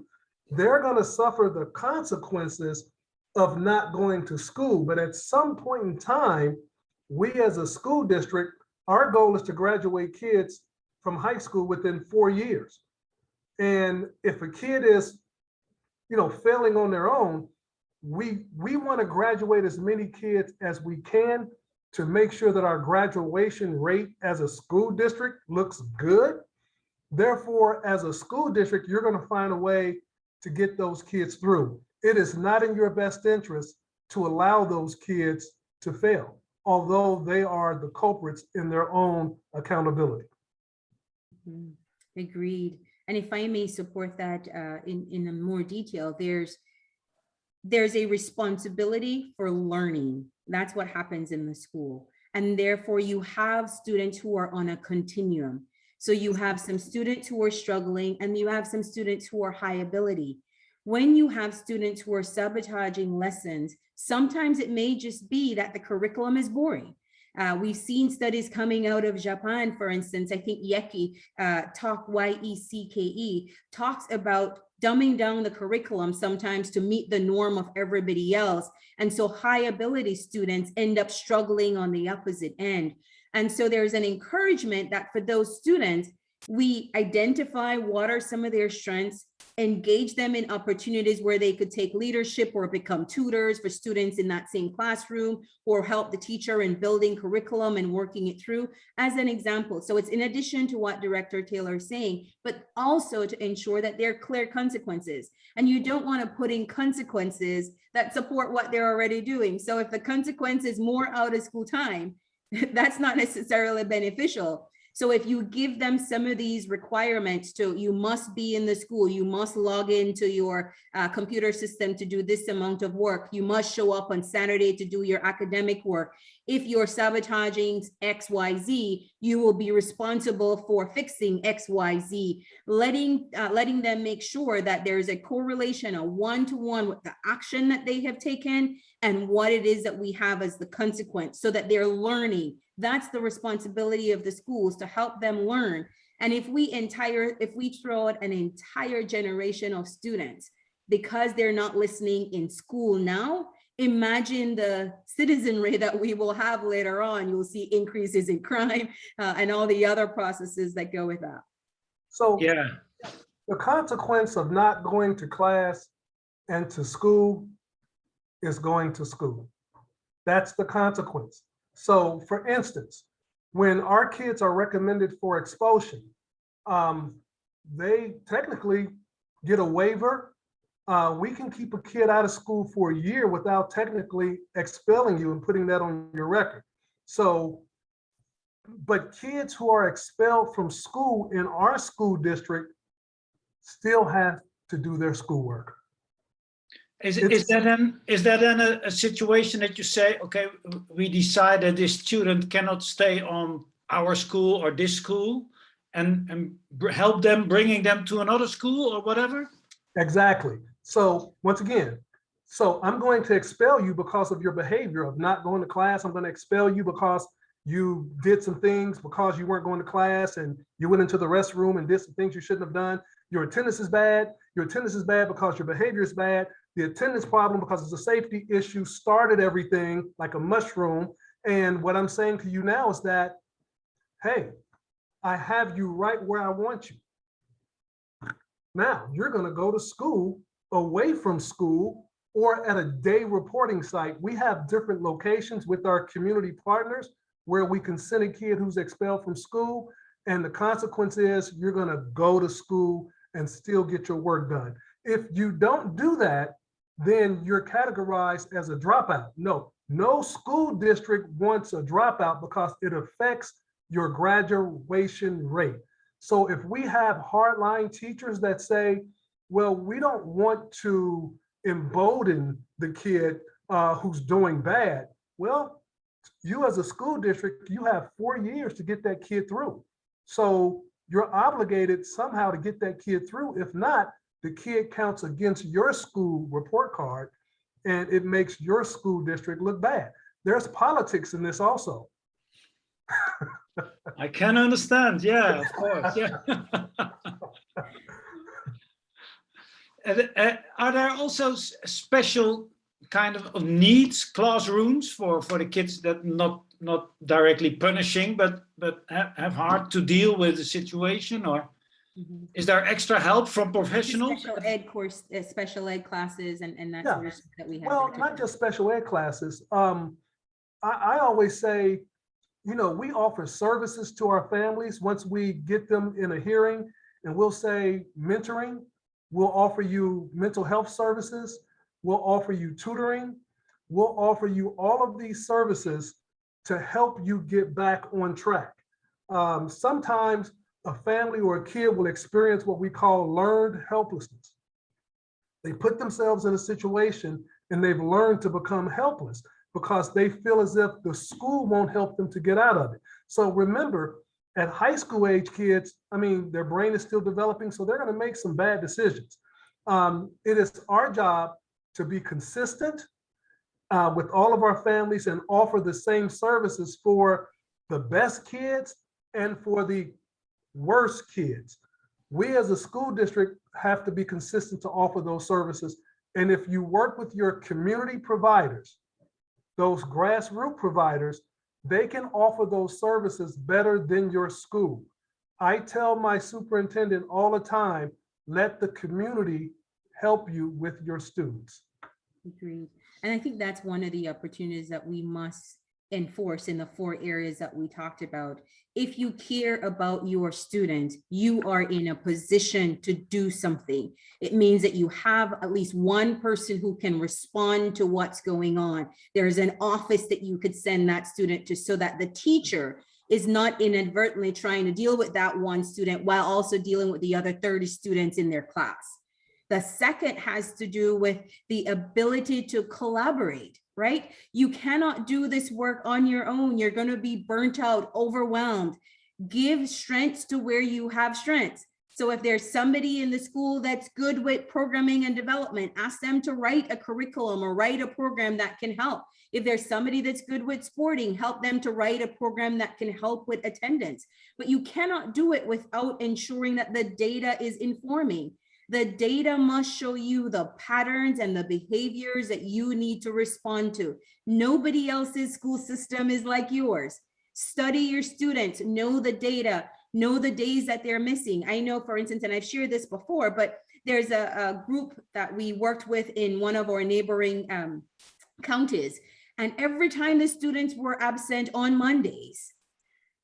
they're going to suffer the consequences of not going to school. But at some point in time, we as a school district, our goal is to graduate kids from high school within 4 years. And if a kid is, failing on their own, we want to graduate as many kids as we can to make sure that our graduation rate as a school district looks good. Therefore, as a school district, you're going to find a way to get those kids through. It is not in your best interest to allow those kids to fail. although they are the culprits in their own accountability. Agreed. And if I may support that in more detail, there's a responsibility for learning. That's what happens in the school. And therefore you have students who are on a continuum. So you have some students who are struggling and you have some students who are high ability. When you have students who are sabotaging lessons, sometimes it may just be that the curriculum is boring. We've seen studies coming out of Japan, for instance. I think Yeke, Y-E-C-K-E, talks about dumbing down the curriculum sometimes to meet the norm of everybody else. And so high ability students end up struggling on the opposite end. And so there's an encouragement that for those students, we identify what are some of their strengths, engage them in opportunities where they could take leadership or become tutors for students in that same classroom, or help the teacher in building curriculum and working it through, as an example. So it's in addition to what Director Taylor is saying, but also to ensure that there are clear consequences. And you don't want to put in consequences that support what they're already doing. So if the consequence is more out of school time, that's not necessarily beneficial. So if you give them some of these requirements to, you must be in the school, you must log into your computer system to do this amount of work, you must show up on Saturday to do your academic work. If you're sabotaging XYZ, you will be responsible for fixing XYZ, letting them make sure that there's a correlation, a one-to-one with the action that they have taken and what it is that we have as the consequence, so that they're learning. That's the responsibility of the schools, to help them learn. And if we throw out an entire generation of students because they're not listening in school now, imagine the citizenry that we will have later on. You'll see increases in crime and all the other processes that go with that. So Yeah. the consequence of not going to class and to school is going to school. That's the consequence. So for instance, when our kids are recommended for expulsion, they technically get a waiver. We can keep a kid out of school for a year without technically expelling you and putting that on your record. So, but kids who are expelled from school in our school district still have to do their schoolwork. Is that then a situation that you say, okay, we decided this student cannot stay on our school or this school, and help them bringing them to another school or whatever? Exactly. So once again, so I'm going to expel you because of your behavior of not going to class. I'm going to expel you because you did some things because you weren't going to class and you went into the restroom and did some things you shouldn't have done. Your attendance is bad. Your attendance is bad because your behavior is bad. The attendance problem, because it's a safety issue, started everything like a mushroom. And what I'm saying to you now is that, hey, I have you right where I want you. Now you're going to go to school, away from school, or at a day reporting site. We have different locations with our community partners where we can send a kid who's expelled from school. And the consequence is you're going to go to school and still get your work done. If you don't do that, then you're categorized as a dropout. No school district wants a dropout because it affects your graduation rate. So if we have hardline teachers that say, well, we don't want to embolden the kid who's doing bad, well, you as a school district, you have 4 years to get that kid through. So you're obligated somehow to get that kid through. If not, the kid counts against your school report card and it makes your school district look bad. There's politics in this also. I can understand. Yeah, of course. Yeah. Are there also special kind of needs classrooms for the kids that not directly punishing, but have hard to deal with the situation? Or is there extra help from professionals? Special ed course, special ed classes, and that's Yeah. that we have. Well, not just special ed classes. I always say, we offer services to our families once we get them in a hearing, and we'll say mentoring. We'll offer you mental health services. We'll offer you tutoring. We'll offer you all of these services to help you get back on track. Sometimes a family or a kid will experience what we call learned helplessness. They put themselves in a situation and they've learned to become helpless because they feel as if the school won't help them to get out of it. So remember, at high school age kids, I mean, their brain is still developing, so they're going to make some bad decisions. It is our job to be consistent with all of our families and offer the same services for the best kids and for the worst kids. We as a school district have to be consistent to offer those services. And if you work with your community providers, those grassroots providers, they can offer those services better than your school. I tell my superintendent all the time, let the community help you with your students. Agreed. And I think that's one of the opportunities that we must enforce in the 4 areas that we talked about. If you care about your students, you are in a position to do something. It means that you have at least one person who can respond to what's going on. There's an office that you could send that student to so that the teacher is not inadvertently trying to deal with that one student while also dealing with the other 30 students in their class. The second has to do with the ability to collaborate, right? You cannot do this work on your own. You're going to be burnt out, overwhelmed. Give strengths to where you have strengths. So if there's somebody in the school that's good with programming and development, ask them to write a curriculum or write a program that can help. If there's somebody that's good with sporting, help them to write a program that can help with attendance. But you cannot do it without ensuring that the data is informing. The data must show you the patterns and the behaviors that you need to respond to. Nobody else's school system is like yours. Study your students, know the data, know the days that they're missing. I know, for instance, and I've shared this before, but there's a group that we worked with in one of our neighboring counties. And every time the students were absent on Mondays,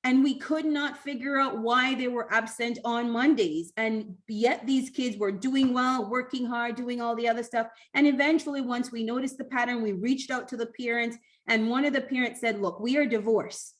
and we could not figure out why they were absent on Mondays. And yet these kids were doing well, working hard, doing all the other stuff. And eventually, once we noticed the pattern, we reached out to the parents. And one of the parents said, look, we are divorced.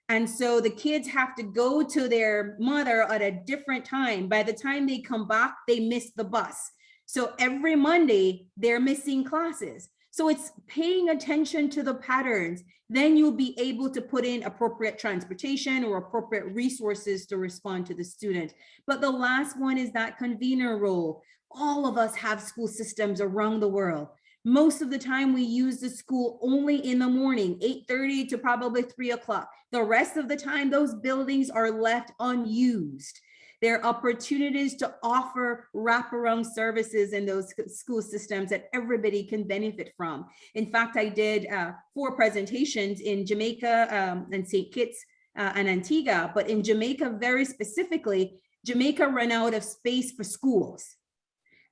And so the kids have to go to their mother at a different time. By the time they come back, they miss the bus. So every Monday, they're missing classes. So it's paying attention to the patterns. Then you'll be able to put in appropriate transportation or appropriate resources to respond to the student. But the last one is that convener role. All of us have school systems around the world. Most of the time we use the school only in the morning, 8:30 to probably 3 o'clock. The rest of the time, those buildings are left unused. There are opportunities to offer wraparound services in those school systems that everybody can benefit from. In fact, I did 4 presentations in Jamaica and St. Kitts and Antigua, but in Jamaica, very specifically, Jamaica ran out of space for schools.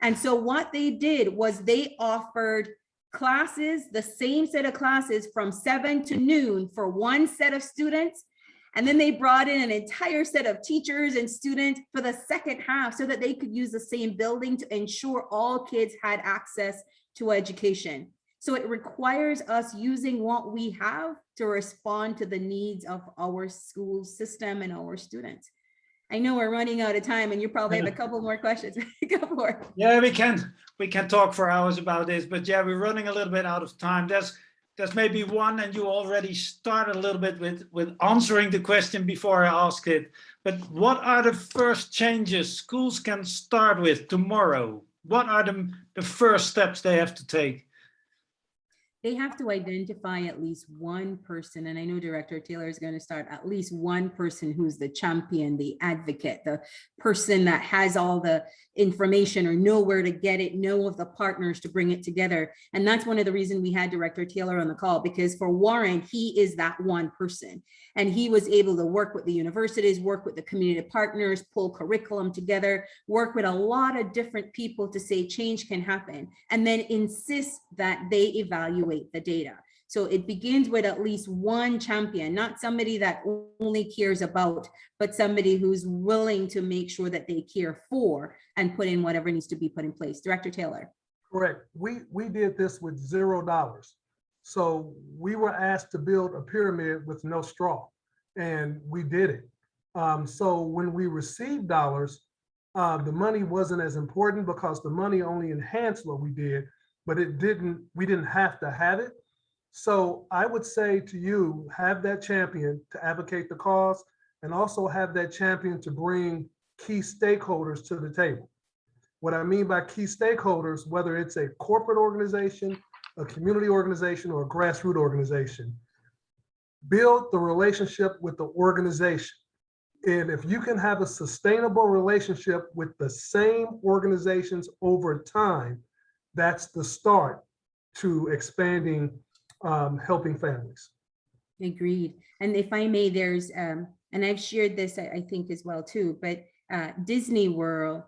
And so what they did was they offered classes, the same set of classes from 7 to noon for one set of students. And then they brought in an entire set of teachers and students for the second half so that they could use the same building to ensure all kids had access to education. So it requires us using what we have to respond to the needs of our school system and our students. I know we're running out of time and you probably have a couple more questions. Go for it. Yeah, we can talk for hours about this, but yeah, we're running a little bit out of time. There's maybe one, and you already started a little bit with answering the question before I asked it. But what are the first changes schools can start with tomorrow? What are the first steps they have to take? They have to identify at least one person, and I know Director Taylor is going to start, at least one person who's the champion, the advocate, the person that has all the information or know where to get it, know of the partners to bring it together. And that's one of the reasons we had Director Taylor on the call, because for Warren, he is that one person. And he was able to work with the universities, work with the community partners, pull curriculum together, work with a lot of different people to say change can happen, and then insist that they evaluate the data. So it begins with at least one champion, not somebody that only cares about, but somebody who's willing to make sure that they care for and put in whatever needs to be put in place. Director Taylor. Correct. We did this with $0. So we were asked to build a pyramid with no straw, and we did it. So when we received dollars, the money wasn't as important because the money only enhanced what we did, but we didn't have to have it. So I would say to you, have that champion to advocate the cause, and also have that champion to bring key stakeholders to the table. What I mean by key stakeholders, whether it's a corporate organization, a community organization, or a grassroots organization, build the relationship with the organization. And if you can have a sustainable relationship with the same organizations over time, that's the start to expanding, helping families. Agreed. And if I may, there's, and I've shared this, I think as well too, but Disney World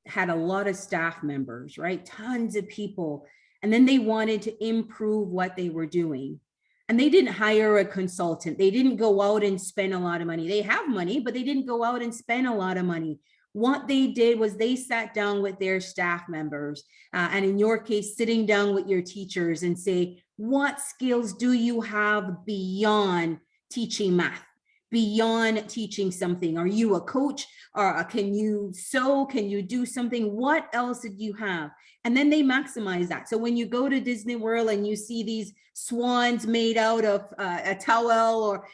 had a lot of staff members, right? Tons of people. And then they wanted to improve what they were doing. And they didn't hire a consultant. They didn't go out and spend a lot of money. They have money, but they didn't go out and spend a lot of money. What they did was they sat down with their staff members, and in your case, sitting down with your teachers and say, what skills do you have beyond teaching math, beyond teaching something? Are you a coach? Or can you sew? Can you do something? What else did you have? And then they maximize that. So when you go to Disney World and you see these swans made out of a towel, or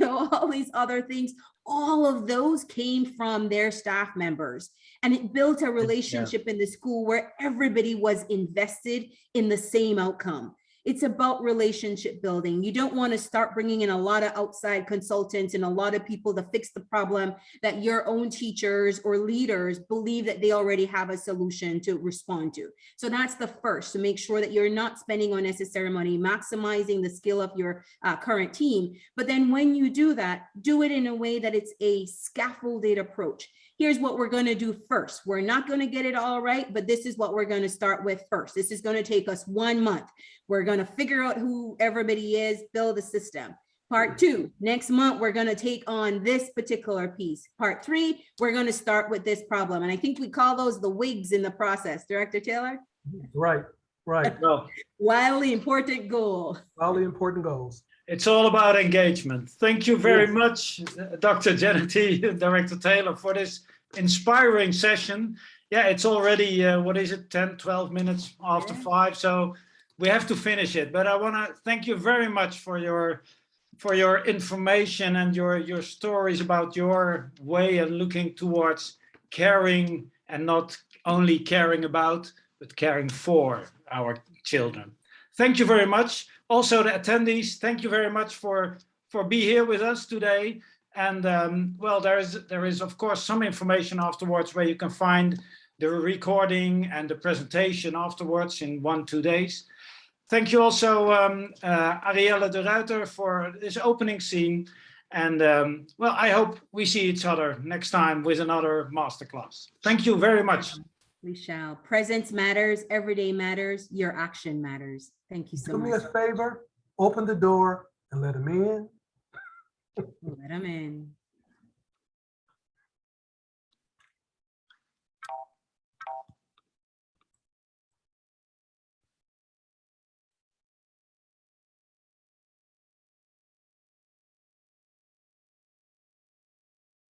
all these other things, all of those came from their staff members. And it built a relationship in the school where everybody was invested in the same outcome. It's about relationship building. You don't want to start bringing in a lot of outside consultants and a lot of people to fix the problem that your own teachers or leaders believe that they already have a solution to respond to. So that's the first, to make sure that you're not spending unnecessary money, maximizing the skill of your current team. But then when you do that, do it in a way that it's a scaffolded approach. Here's what we're going to do first. We're not going to get it all right, but this is what we're going to start with first. This is going to take us 1 month. We're going to figure out who everybody is, build a system. Part 2, next month, we're going to take on this particular piece. Part 3, we're going to start with this problem. And I think we call those the wigs in the process. Director Taylor? Right. Well, Wildly important goal. Wildly important goals. it's all about engagement. Thank you very much, Dr. Jennety, Director Taylor, for this inspiring session. Yeah, it's already, 10, 12 minutes after 5, so we have to finish it. But I want to thank you very much for your information and your stories about your way of looking towards caring, and not only caring about, but caring for our children. Thank you very much. Also, the attendees, thank you very much for being here with us today. And well, there is of course some information afterwards where you can find the recording and the presentation afterwards in 1-2 days. Thank you also, Arielle de Ruiter, for this opening scene. And well, I hope we see each other next time with another masterclass. Thank you very much. We shall. Presence matters, everyday matters, your action matters. Thank you so much. Do me a favor, open the door and let them in. Let them in.